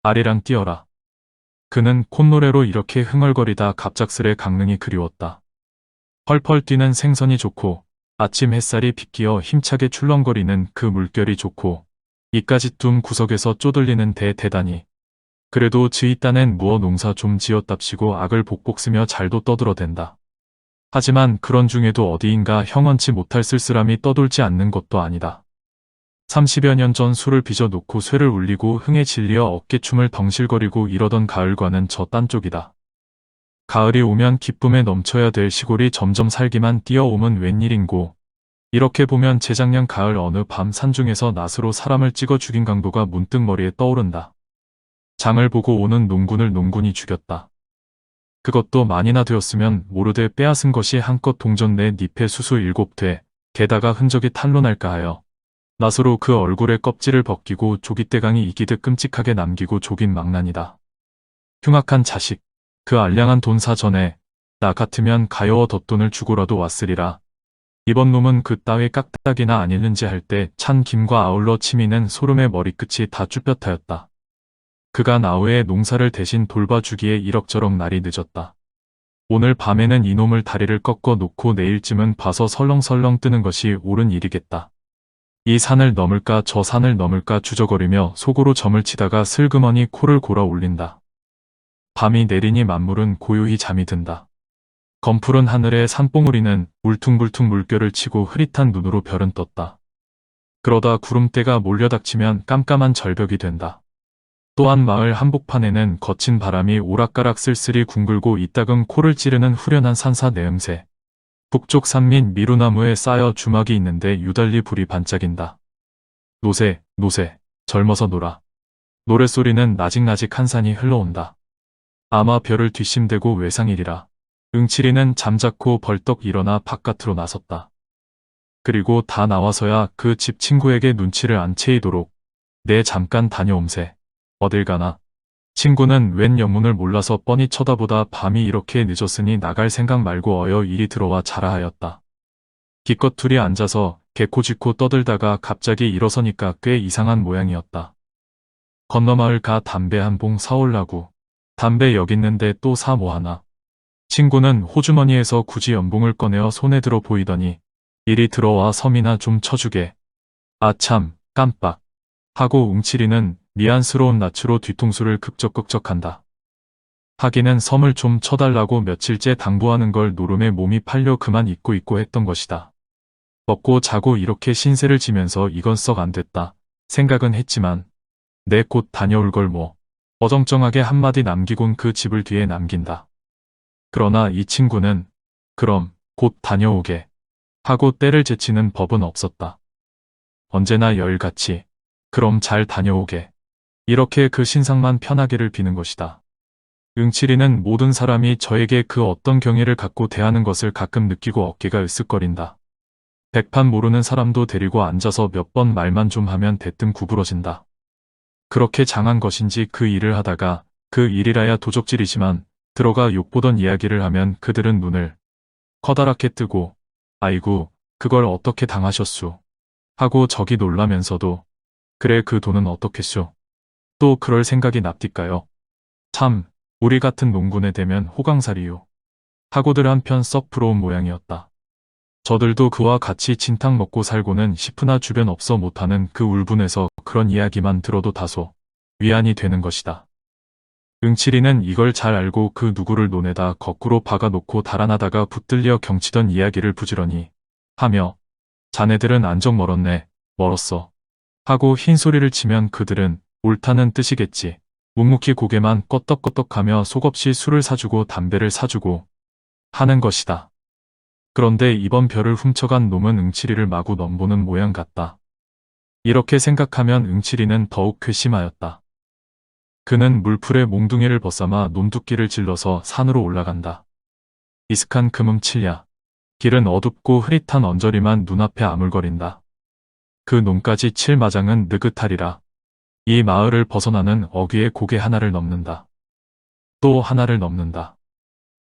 아리랑 뛰어라. 그는 콧노래로 이렇게 흥얼거리다 갑작스레 강릉이 그리웠다. 펄펄 뛰는 생선이 좋고 아침 햇살이 비끼어 힘차게 출렁거리는 그 물결이 좋고 이까짓 둠 구석에서 쪼들리는 대단히. 그래도 지이 딴엔 무어 농사 좀 지었답시고 악을 복복 쓰며 잘도 떠들어댄다. 하지만 그런 중에도 어디인가 형언치 못할 쓸쓸함이 떠돌지 않는 것도 아니다. 30여 년 전 술을 빚어놓고 쇠를 울리고 흥에 질려 어깨춤을 덩실거리고 이러던 가을과는 저 딴 쪽이다. 가을이 오면 기쁨에 넘쳐야 될 시골이 점점 살기만 뛰어오면 웬일인고. 이렇게 보면 재작년 가을 어느 밤 산중에서 낫으로 사람을 찍어 죽인 강도가 문득 머리에 떠오른다. 장을 보고 오는 농군을 농군이 죽였다. 그것도 만이나 되었으면 모르되 빼앗은 것이 한껏 동전 내 잎에 수수 7돼 게다가 흔적이 탄로날까 하여 낫으로 그 얼굴에 껍질을 벗기고 조깃대강이 이기듯 끔찍하게 남기고 조긴 망난이다. 흉악한 자식, 그 알량한 돈 사전에 나 같으면 가여워 덧돈을 주고라도 왔으리라. 이번 놈은 그 따위 깍딱이나 안 읽는지 할 때 찬 김과 아울러 치미는 소름의 머리끝이 다 쭈뼛하였다. 그간 아우의 농사를 대신 돌봐주기에 이럭저럭 날이 늦었다. 오늘 밤에는 이놈을 다리를 꺾어 놓고 내일쯤은 봐서 설렁설렁 뜨는 것이 옳은 일이겠다. 이 산을 넘을까 저 산을 넘을까 주저거리며 속으로 점을 치다가 슬그머니 코를 골아 올린다. 밤이 내리니 만물은 고요히 잠이 든다. 검푸른 하늘에 산봉우리는 울퉁불퉁 물결을 치고 흐릿한 눈으로 별은 떴다. 그러다 구름대가 몰려닥치면 깜깜한 절벽이 된다. 또한 마을 한복판에는 거친 바람이 오락가락 쓸쓸히 둥글고 이따금 코를 찌르는 후련한 산사 내음새. 북쪽 산밑 미루나무에 쌓여 주막이 있는데 유달리 불이 반짝인다. 노새, 노새, 젊어서 놀아. 노랫소리는 나직나직한 산이 흘러온다. 아마 별을 뒷심대고 외상이리라. 응칠이는 잠자코 벌떡 일어나 바깥으로 나섰다. 그리고 다 나와서야 그 집 친구에게 눈치를 안 채이도록 내 잠깐 다녀옴세. 어딜 가나. 친구는 웬 영문을 몰라서 뻔히 쳐다보다 밤이 이렇게 늦었으니 나갈 생각 말고 어여 이리 들어와 자라 하였다. 기껏 둘이 앉아서 개코지코 떠들다가 갑자기 일어서니까 꽤 이상한 모양이었다. 건너마을 가 담배 한 봉 사올라구. 담배 여기 있는데 또 사 뭐하나. 친구는 호주머니에서 굳이 연봉을 꺼내어 손에 들어 보이더니 이리 들어와 섬이나 좀 쳐주게. 아참, 깜빡. 하고 웅칠이는 미안스러운 낯으로 뒤통수를 극적극적한다. 하기는 섬을 좀 쳐달라고 며칠째 당부하는 걸 노름에 몸이 팔려 그만 잊고 했던 것이다. 먹고 자고 이렇게 신세를 지면서 이건 썩 안 됐다 생각은 했지만 내 곧 다녀올 걸 뭐. 어정쩡하게 한마디 남기곤 그 집을 뒤에 남긴다. 그러나 이 친구는 그럼 곧 다녀오게 하고 때를 제치는 법은 없었다. 언제나 열같이 그럼 잘 다녀오게. 이렇게 그 신상만 편하기를 비는 것이다. 응칠이는 모든 사람이 저에게 그 어떤 경애를 갖고 대하는 것을 가끔 느끼고 어깨가 으쓱거린다. 백판 모르는 사람도 데리고 앉아서 몇 번 말만 좀 하면 대뜸 구부러진다. 그렇게 장한 것인지 그 일을 하다가 그 일이라야 도적질이지만 들어가 욕보던 이야기를 하면 그들은 눈을 커다랗게 뜨고 아이고 그걸 어떻게 당하셨수 하고 저기 놀라면서도 그래 그 돈은 어떻겠쇼 또 그럴 생각이 납디까요. 참 우리 같은 농군에 대면 호강살이요 하고들 한편 썩 부러운 모양이었다. 저들도 그와 같이 진탕 먹고 살고는 싶으나 주변 없어 못하는 그 울분에서 그런 이야기만 들어도 다소 위안이 되는 것이다. 응칠이는 이걸 잘 알고 그 누구를 논에다 거꾸로 박아놓고 달아나다가 붙들려 경치던 이야기를 부지런히 하며 자네들은 안정 멀었네, 멀었어. 하고 흰소리를 치면 그들은 옳다는 뜻이겠지. 묵묵히 고개만 껐덕껐덕하며 속없이 술을 사주고 담배를 사주고 하는 것이다. 그런데 이번 별을 훔쳐간 놈은 응칠이를 마구 넘보는 모양 같다. 이렇게 생각하면 응칠이는 더욱 괘씸하였다. 그는 물풀에 몽둥이를 벗삼아 논두끼를 질러서 산으로 올라간다. 이슥한 금음칠야. 길은 어둡고 흐릿한 언저리만 눈앞에 아물거린다. 그 놈까지 칠 마장은 느긋하리라. 이 마을을 벗어나는 어귀의 고개 하나를 넘는다. 또 하나를 넘는다.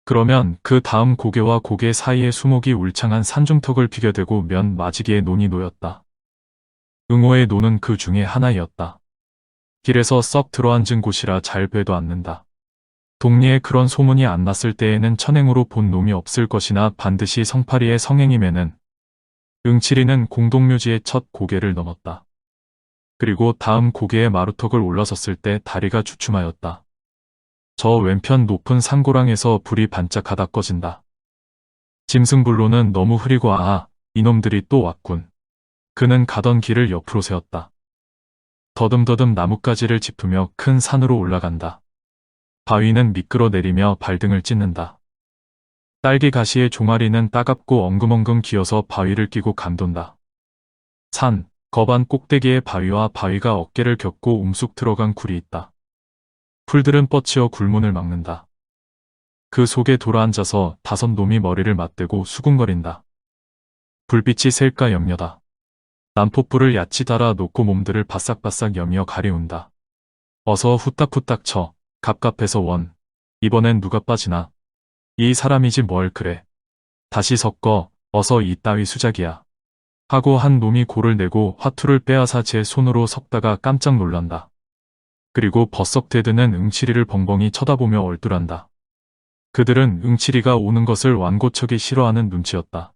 그러면 그 다음 고개와 고개 사이에 수목이 울창한 산중턱을 비교대고 면 마지기의 논이 놓였다. 응호의 논은 그 중에 하나이었다. 길에서 썩 들어앉은 곳이라 잘 뵈도 않는다. 동리에 그런 소문이 안 났을 때에는 천행으로 본 놈이 없을 것이나 반드시 성파리의 성행임에는 응칠이는 공동묘지의 첫 고개를 넘었다. 그리고 다음 고개의 마루턱을 올라섰을 때 다리가 주춤하였다. 저 왼편 높은 산고랑에서 불이 반짝하다 꺼진다. 짐승불로는 너무 흐리고 이놈들이 또 왔군. 그는 가던 길을 옆으로 세웠다. 더듬더듬 나뭇가지를 짚으며 큰 산으로 올라간다. 바위는 미끄러 내리며 발등을 찢는다. 딸기 가시의 종아리는 따갑고 엉금엉금 기어서 바위를 끼고 감돈다. 산, 거반 꼭대기에 바위와 바위가 어깨를 겹고 움쑥 들어간 굴이 있다. 풀들은 뻗치어 굴문을 막는다. 그 속에 돌아앉아서 다섯 놈이 머리를 맞대고 수군거린다. 불빛이 셀까 염려다. 난포불을 얕이 달아 놓고 몸들을 바싹바싹 여미어 가리운다. 어서 후딱후딱 쳐. 갑갑해서 원. 이번엔 누가 빠지나. 이 사람이지 뭘 그래. 다시 섞어. 어서 이 따위 수작이야. 하고 한 놈이 골을 내고 화투를 빼앗아 제 손으로 섞다가 깜짝 놀란다. 그리고 버썩 대드는 응칠이를 벙벙이 쳐다보며 얼뚤한다. 그들은 응칠이가 오는 것을 완고척이 싫어하는 눈치였다.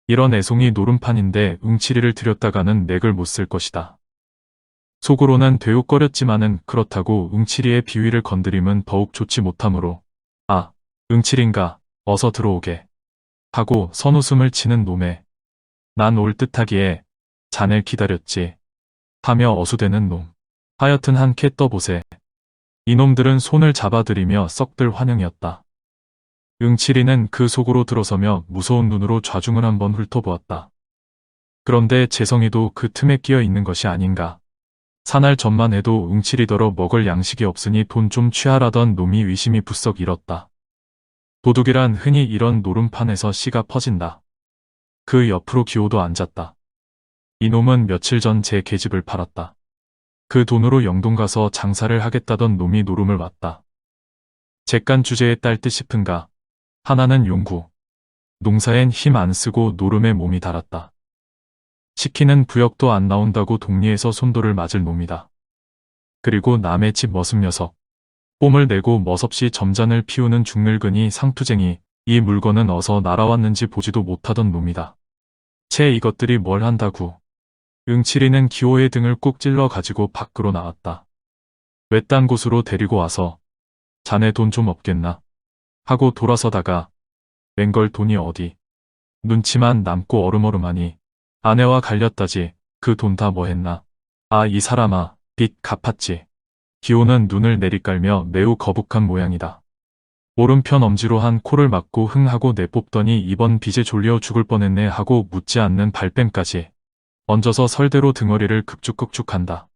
이런 애송이 노름판인데 응칠이를 들였다가는 맥을 못 쓸 것이다. 속으로는 되웃거렸지만은 그렇다고 응칠이의 비위를 건드림은 더욱 좋지 못하므로 응칠인가 어서 들어오게 하고 선웃음을 치는 놈에 난 올 듯하기에 자넬 기다렸지 하며 어수대는 놈. 하여튼 한 캐 떠보세. 이놈들은 손을 잡아들이며 썩들 환영이었다. 응칠이는 그 속으로 들어서며 무서운 눈으로 좌중을 한번 훑어보았다. 그런데 재성이도 그 틈에 끼어 있는 것이 아닌가. 사날 전만 해도 응칠이더러 먹을 양식이 없으니 돈 좀 취하라던 놈이 의심이 부쩍 일었다. 도둑이란 흔히 이런 노름판에서 씨가 퍼진다. 그 옆으로 기호도 앉았다. 이놈은 며칠 전 제 계집을 팔았다. 그 돈으로 영동 가서 장사를 하겠다던 놈이 노름을 왔다. 객간 주제에 딸 듯 싶은가. 하나는 용구. 농사엔 힘 안 쓰고 노름에 몸이 달았다. 시키는 부역도 안 나온다고 동리에서 손돌을 맞을 놈이다. 그리고 남의 집 머슴 녀석. 뽐을 내고 멋없이 점잔을 피우는 중늙은이 상투쟁이. 이 물건은 어서 날아왔는지 보지도 못하던 놈이다. 채 이것들이 뭘 한다구. 응칠이는 기호의 등을 꾹 찔러 가지고 밖으로 나왔다. 외딴 곳으로 데리고 와서 자네 돈 좀 없겠나 하고 돌아서다가 웬걸 돈이 어디. 눈치만 남고 어름어름하니 아내와 갈렸다지. 그 돈 다 뭐 했나. 이 사람아 빚 갚았지. 기호는 눈을 내리깔며 매우 거북한 모양이다. 오른편 엄지로 한 코를 막고 흥하고 내뽑더니 이번 빚에 졸려 죽을 뻔했네 하고 묻지 않는 발뺌까지 얹어서 설대로 등어리를 급죽급죽한다.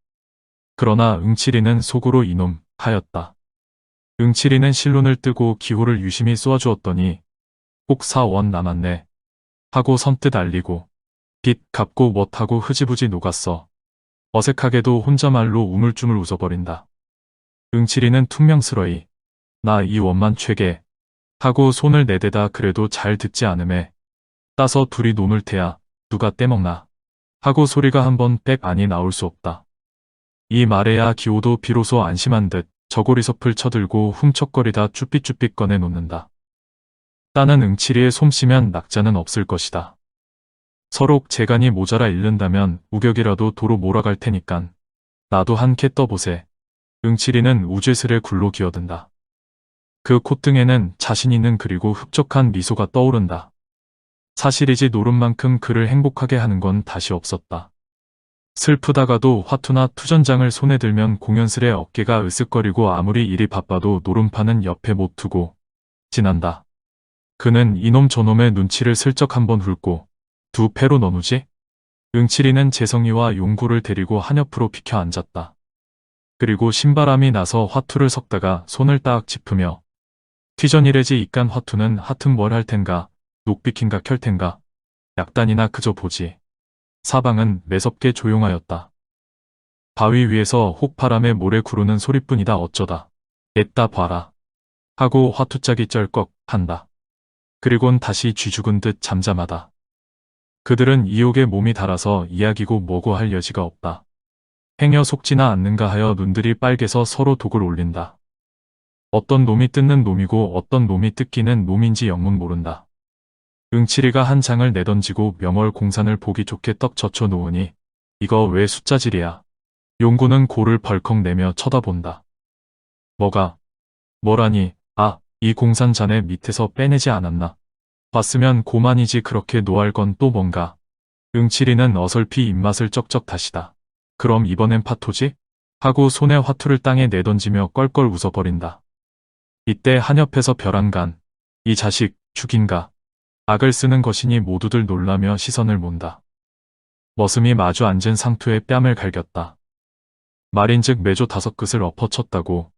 그러나 응칠이는 속으로 이놈 하였다. 응칠이는 실눈을 뜨고 기호를 유심히 쏘아주었더니 꼭 4원 남았네 하고 선뜻 알리고 빚 갚고 못하고 흐지부지 녹았어. 어색하게도 혼자말로 우물쭈물 웃어버린다. 응칠이는 퉁명스러이 나 이 원만 최게 하고 손을 내대다 그래도 잘 듣지 않음에 따서 둘이 노물 테야 누가 떼먹나 하고 소리가 한번 빽 아니 나올 수 없다. 이 말에야 기호도 비로소 안심한 듯 저고리섭을 쳐들고 훔척거리다 쭈삣쭈삣 꺼내 놓는다. 따는 응치리의 솜씨면 낙자는 없을 것이다. 서로 재간이 모자라 잃는다면 우격이라도 도로 몰아갈 테니깐 나도 한 캐 떠보세. 응치리는 우죄스레 굴로 기어든다. 그 콧등에는 자신 있는 그리고 흡족한 미소가 떠오른다. 사실이지 노름만큼 그를 행복하게 하는 건 다시 없었다. 슬프다가도 화투나 투전장을 손에 들면 공연스레 어깨가 으쓱거리고 아무리 일이 바빠도 노름판은 옆에 못 두고 지난다. 그는 이놈 저놈의 눈치를 슬쩍 한번 훑고 두 패로 너누지? 응치리는 재성이와 용구를 데리고 한 옆으로 비켜 앉았다. 그리고 신바람이 나서 화투를 섞다가 손을 딱 짚으며 튀전이래지 이깟 화투는 하튼 뭘 할 텐가 녹비킨가 켤 텐가 약단이나 그저 보지. 사방은 매섭게 조용하였다. 바위 위에서 혹바람에 모래 구르는 소리뿐이다 어쩌다. 애따 봐라. 하고 화투짝이 쩔꺽 한다. 그리곤 다시 쥐죽은 듯 잠잠하다. 그들은 이옥에 몸이 달아서 이야기고 뭐고 할 여지가 없다. 행여 속지나 않는가 하여 눈들이 빨개서 서로 독을 올린다. 어떤 놈이 뜯는 놈이고 어떤 놈이 뜯기는 놈인지 영문 모른다. 응치리가 한 장을 내던지고 명월 공산을 보기 좋게 떡 젖혀 놓으니 이거 왜 숫자질이야. 용구는 고를 벌컥 내며 쳐다본다. 뭐가? 뭐라니? 아, 이 공산 자네 밑에서 빼내지 않았나? 봤으면 고만이지 그렇게 노할 건 또 뭔가. 응치리는 어설피 입맛을 쩍쩍 다시다. 그럼 이번엔 파토지? 하고 손에 화투를 땅에 내던지며 껄껄 웃어버린다. 이때 한 옆에서 벼랑간 이 자식 죽인가? 악을 쓰는 것이니 모두들 놀라며 시선을 몬다. 머슴이 마주 앉은 상투의 뺨을 갈겼다. 말인즉 매조 5끝을 엎어쳤다고.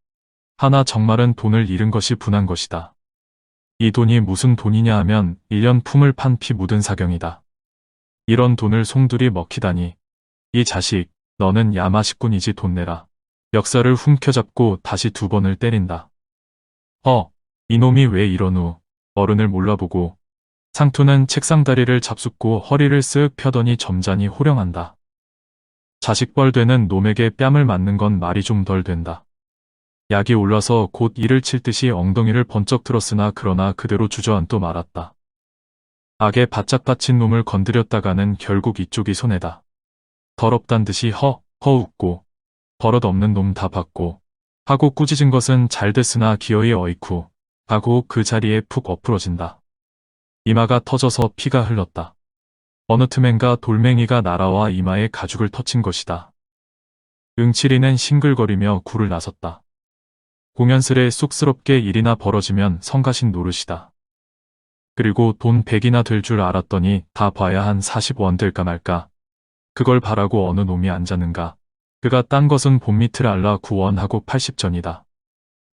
하나 정말은 돈을 잃은 것이 분한 것이다. 이 돈이 무슨 돈이냐 하면 1년 품을 판 피 묻은 사경이다. 이런 돈을 송두리 먹히다니. 이 자식, 너는 야마식군이지 돈 내라. 멱살을 훔켜잡고 다시 2번을 때린다. 이놈이 왜 이러누. 어른을 몰라보고. 상투는 책상 다리를 잡숫고 허리를 쓱 펴더니 점잖이 호령한다. 자식벌 되는 놈에게 뺨을 맞는 건 말이 좀 덜 된다. 약이 올라서 곧 이를 칠 듯이 엉덩이를 번쩍 들었으나 그러나 그대로 주저앉도 말았다. 악에 바짝 받친 놈을 건드렸다가는 결국 이쪽이 손해다. 더럽단 듯이 허 웃고 버릇 없는 놈 다 받고 하고 꾸짖은 것은 잘 됐으나 기어이 어이쿠 하고 그 자리에 푹 엎으러진다. 이마가 터져서 피가 흘렀다. 어느 틈엔가 돌멩이가 날아와 이마에 가죽을 터친 것이다. 응치리는 싱글거리며 굴을 나섰다. 공연스레 쑥스럽게 일이나 벌어지면 성가신 노릇이다. 그리고 돈 100이나 될 줄 알았더니 다 봐야 한 40원 될까 말까. 그걸 바라고 어느 놈이 앉았는가. 그가 딴 것은 본밑을 알라 9원 하고 80전이다.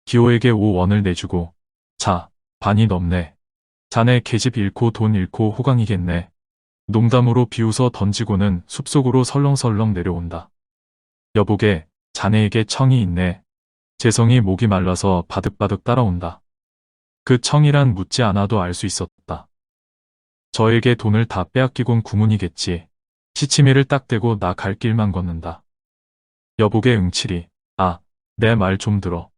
기호에게 5원을 내주고 자, 반이 넘네. 자네 계집 잃고 돈 잃고 호강이겠네. 농담으로 비웃어 던지고는 숲속으로 설렁설렁 내려온다. 여보게, 자네에게 청이 있네. 재성이 목이 말라서 바득바득 따라온다. 그 청이란 묻지 않아도 알 수 있었다. 저에게 돈을 다 빼앗기곤 구문이겠지. 시치미를 딱 대고 나 갈 길만 걷는다. 여보게 응치리, 내 말 좀 들어.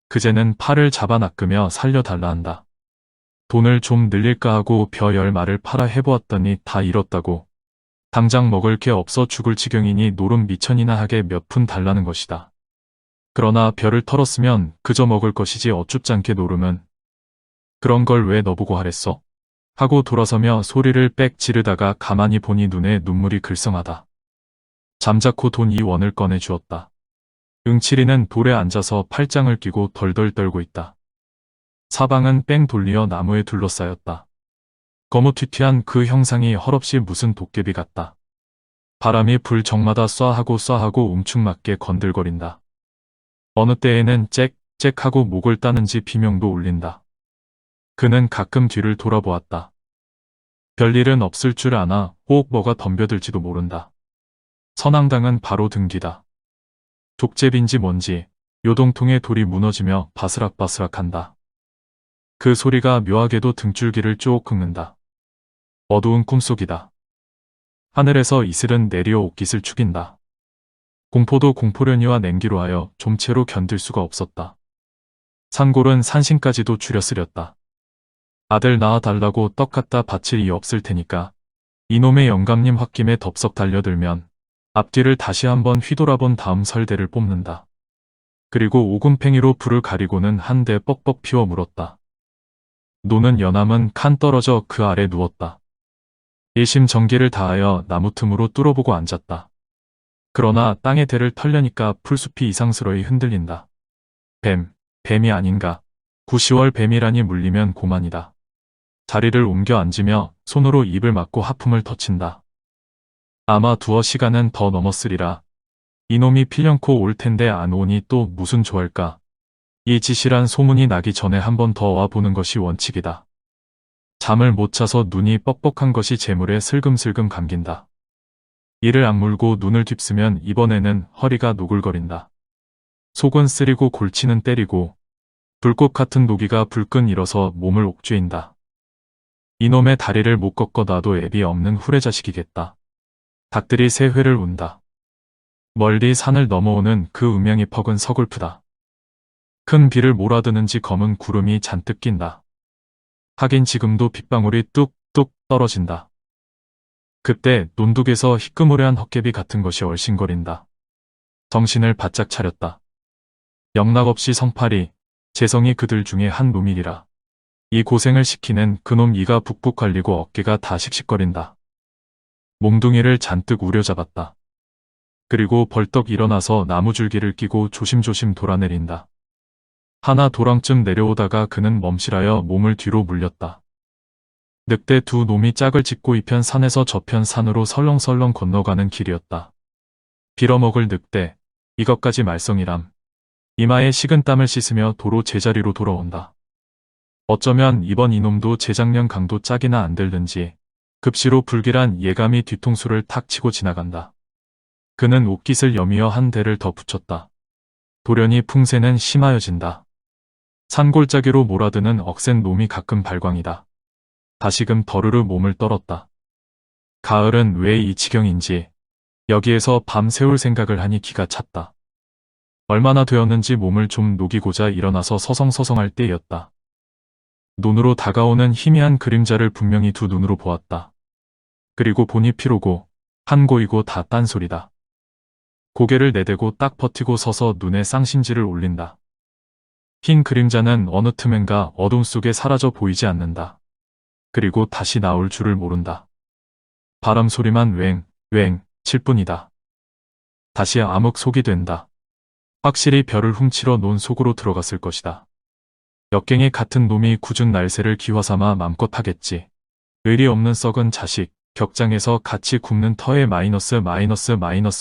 그제는 팔을 잡아 낚으며 살려달라 한다. 돈을 좀 늘릴까 하고 벼 10마를 팔아 해보았더니 다 잃었다고. 당장 먹을 게 없어 죽을 지경이니 노름 미천이나 하게 몇 푼 달라는 것이다. 그러나 벼를 털었으면 그저 먹을 것이지 어쭙잖게 노름은. 그런 걸 왜 너보고 하랬어? 하고 돌아서며 소리를 빽 지르다가 가만히 보니 눈에 눈물이 글썽하다. 잠자코 돈 2원을 꺼내 주었다. 응치리는 돌에 앉아서 팔짱을 끼고 덜덜 떨고 있다. 사방은 뺑 돌리어 나무에 둘러싸였다. 거무튀튀한 그 형상이 헐없이 무슨 도깨비 같다. 바람이 불 적마다 쏴하고 쏴하고 움충맞게 건들거린다. 어느 때에는 짹짹하고 목을 따는지 비명도 울린다. 그는 가끔 뒤를 돌아보았다. 별일은 없을 줄 아나 혹 뭐가 덤벼들지도 모른다. 선앙당은 바로 등 뒤다. 족제비인지 뭔지 요동통에 돌이 무너지며 바스락바스락한다. 그 소리가 묘하게도 등줄기를 쭉 긁는다. 어두운 꿈속이다. 하늘에서 이슬은 내리어 옷깃을 축인다. 공포도 공포련이와 냉기로 하여 좀채로 견딜 수가 없었다. 산골은 산신까지도 줄여 쓰렸다. 아들 낳아달라고 떡 갖다 바칠 이 없을 테니까 이놈의 영감님 홧김에 덥석 달려들면 앞뒤를 다시 한번 휘돌아본 다음 설대를 뽑는다. 그리고 오금팽이로 불을 가리고는 한 대 뻑뻑 피워 물었다. 노는 연함은 칸 떨어져 그 아래 누웠다. 일심전기를 다하여 나무 틈으로 뚫어보고 앉았다. 그러나 땅에 대를 털려니까 풀숲이 이상스러이 흔들린다. 뱀이 아닌가. 9, 10월 뱀이라니 물리면 고만이다. 자리를 옮겨 앉으며 손으로 입을 막고 하품을 터친다. 아마 두어 시간은 더 넘었으리라. 이놈이 필연코 올 텐데 안 오니 또 무슨 좋아할까. 이 지실한 소문이 나기 전에 한 번 더 와보는 것이 원칙이다. 잠을 못 자서 눈이 뻑뻑한 것이 재물에 슬금슬금 감긴다. 이를 악물고 눈을 휩쓰면 이번에는 허리가 노글거린다. 속은 쓰리고 골치는 때리고 불꽃 같은 노기가 불끈 일어서 몸을 옥죄인다. 이놈의 다리를 못 꺾어 놔도 애비 없는 후레자식이겠다. 닭들이 새 회를 운다. 멀리 산을 넘어오는 그 음양이 퍽은 서글프다. 큰 비를 몰아드는지 검은 구름이 잔뜩 낀다. 하긴 지금도 빗방울이 뚝뚝 떨어진다. 그때 논둑에서 희끄무레한 헛개비 같은 것이 얼씬거린다. 정신을 바짝 차렸다. 영락없이 성팔이, 재성이 그들 중에 한 놈이리라. 이 고생을 시키는 그놈 이가 북북 갈리고 어깨가 다 씩씩거린다. 몽둥이를 잔뜩 우려잡았다. 그리고 벌떡 일어나서 나무줄기를 끼고 조심조심 돌아내린다. 하나 도랑쯤 내려오다가 그는 멈실하여 몸을 뒤로 물렸다. 늑대 두 놈이 짝을 짓고 이편 산에서 저편 산으로 설렁설렁 건너가는 길이었다. 빌어먹을 늑대, 이것까지 말썽이람. 이마에 식은 땀을 씻으며 도로 제자리로 돌아온다. 어쩌면 이번 이놈도 재작년 강도 짝이나 안 들든지 급시로 불길한 예감이 뒤통수를 탁 치고 지나간다. 그는 옷깃을 여미어 한 대를 더 붙였다. 돌연히 풍세는 심하여진다. 산골짜기로 몰아드는 억센 놈이 가끔 발광이다. 다시금 더르르 몸을 떨었다. 가을은 왜 이 지경인지 여기에서 밤 새울 생각을 하니 기가 찼다. 얼마나 되었는지 몸을 좀 녹이고자 일어나서 서성서성할 때였다. 눈으로 다가오는 희미한 그림자를 분명히 두 눈으로 보았다. 그리고 보니 피로고 한고이고 다 딴소리다. 고개를 내대고 딱 버티고 서서 눈에 쌍심지를 올린다. 흰 그림자는 어느 틈엔가 어둠 속에 사라져 보이지 않는다. 그리고 다시 나올 줄을 모른다. 바람 소리만 웽웽 칠 뿐이다. 다시 암흑 속이 된다. 확실히 별을 훔치러 논 속으로 들어갔을 것이다. 역갱이 같은 놈이 굳은 날새를 기화삼아 맘껏 하겠지. 의리 없는 썩은 자식, 격장에서 같이 굽는 터에 마이너스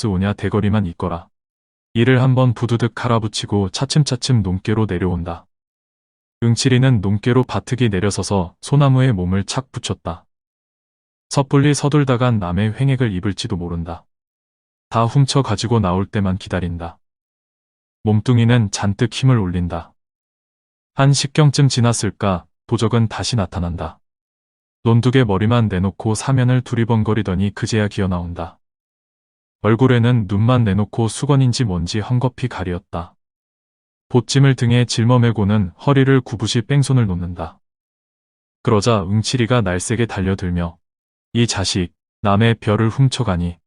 오냐 대거리만 있거라. 이를 한번 부두득 갈아붙이고 차츰차츰 논께로 내려온다. 응칠이는 논께로 바트기 내려서서 소나무에 몸을 착 붙였다. 섣불리 서둘다간 남의 횡액을 입을지도 모른다. 다 훔쳐 가지고 나올 때만 기다린다. 몸뚱이는 잔뜩 힘을 올린다. 한 십경쯤 지났을까 도적은 다시 나타난다. 논둑의 머리만 내놓고 사면을 두리번거리더니 그제야 기어나온다. 얼굴에는 눈만 내놓고 수건인지 뭔지 헝겊이 가리었다. 보찜을 등에 짊어매고는 허리를 구부시 뺑손을 놓는다. 그러자 응칠이가 날쌔게 달려들며 이 자식 남의 별을 훔쳐가니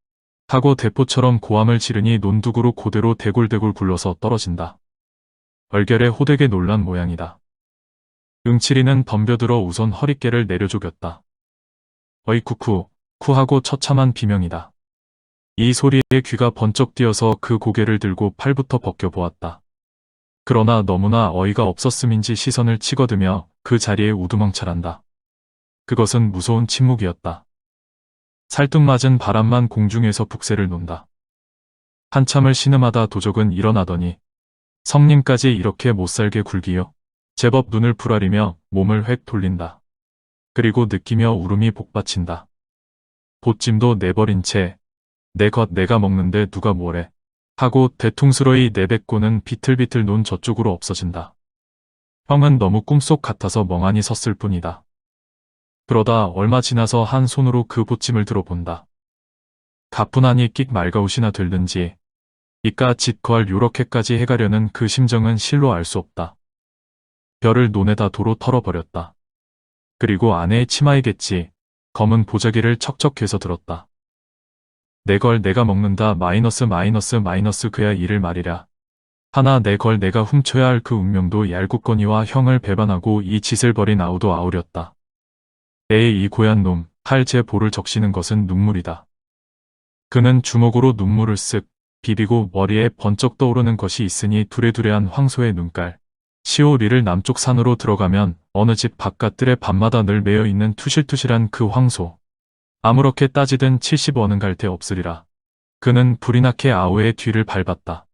하고 대포처럼 고함을 지르니 논둑으로 고대로 대굴대굴 굴러서 떨어진다. 얼결에 호되게 놀란 모양이다. 응칠이는 덤벼들어 우선 허리깨를 내려조겼다. 어이쿠쿠 쿠하고 처참한 비명이다. 이 소리에 귀가 번쩍 뛰어서 그 고개를 들고 팔부터 벗겨보았다. 그러나 너무나 어이가 없었음인지 시선을 치거드며 그 자리에 우두멍찰한다. 그것은 무서운 침묵이었다. 살뚱맞은 바람만 공중에서 북새를 논다. 한참을 신음하다 도적은 일어나더니 성님까지 이렇게 못살게 굴기요. 제법 눈을 부라리며 몸을 획 돌린다. 그리고 느끼며 울음이 복받친다. 보찜도 내버린 채 내 것 내가 먹는데 누가 뭐래 하고 대퉁스러이 내뱉고는 비틀비틀 논 저쪽으로 없어진다. 형은 너무 꿈속 같아서 멍하니 섰을 뿐이다. 그러다 얼마 지나서 한 손으로 그 보침을 들어본다. 가뿐하니 끽 말가웃이나 들든지 이깟 짓걸 요렇게까지 해가려는 그 심정은 실로 알 수 없다. 별을 논에다 도로 털어버렸다. 그리고 아내의 치마이겠지. 검은 보자기를 척척해서 들었다. 내 걸 내가 먹는다 마이너스 마이너스 마이너스 그야 이를 말이랴. 하나 내 걸 내가 훔쳐야 할 그 운명도 얄궂거니와 형을 배반하고 이 짓을 벌인 아우도 아우렸다. 에이 이 고얀 놈, 칼 제 볼을 적시는 것은 눈물이다. 그는 주먹으로 눈물을 쓱 비비고 머리에 번쩍 떠오르는 것이 있으니 두레두레한 황소의 눈깔. 시오리를 남쪽 산으로 들어가면 어느 집 바깥들의 밤마다 늘 매여 있는 투실투실한 그 황소. 아무렇게 따지든 70원은 갈 데 없으리라. 그는 불이 나게 아우의 뒤를 밟았다.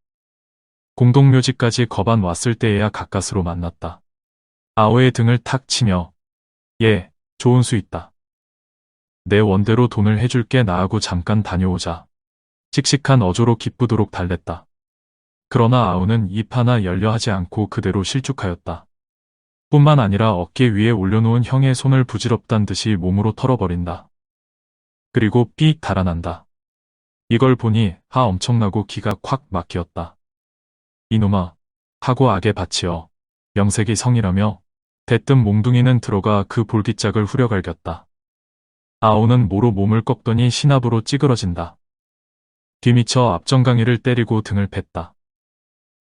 공동묘지까지 거반 왔을 때에야 가까스로 만났다. 아우의 등을 탁 치며 예, 좋은 수 있다. 내 원대로 돈을 해줄게 나하고 잠깐 다녀오자. 씩씩한 어조로 기쁘도록 달랬다. 그러나 아우는 입 하나 열려 하지 않고 그대로 실축하였다. 뿐만 아니라 어깨 위에 올려놓은 형의 손을 부질없단 듯이 몸으로 털어버린다. 그리고 삑 달아난다. 이걸 보니 하 엄청나고 기가 콱 막히었다. 이놈아, 하고 악의 밭이여, 명색이 성이라며 대뜸 몽둥이는 들어가 그 볼기짝을 후려갈겼다. 아우는 모로 몸을 꺾더니 신압으로 찌그러진다. 뒤미쳐 앞정강이를 때리고 등을 팼다.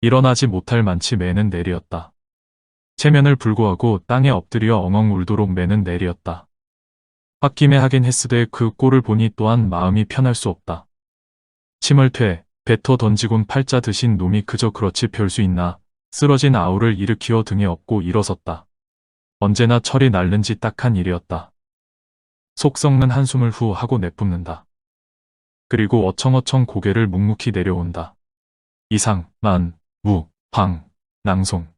일어나지 못할 만치 매는 내리었다. 체면을 불구하고 땅에 엎드려 엉엉 울도록 매는 내리었다. 홧김에 하긴 했으되 그 꼴을 보니 또한 마음이 편할 수 없다. 침을 퇴, 뱉어 던지곤 팔자 드신 놈이 그저 그렇지 별 수 있나. 쓰러진 아우를 일으키어 등에 업고 일어섰다. 언제나 철이 날른지 딱한 일이었다. 속 썩는 한숨을 후 하고 내뿜는다. 그리고 어청어청 고개를 묵묵히 내려온다. 이상, 만, 무, 황, 낭송.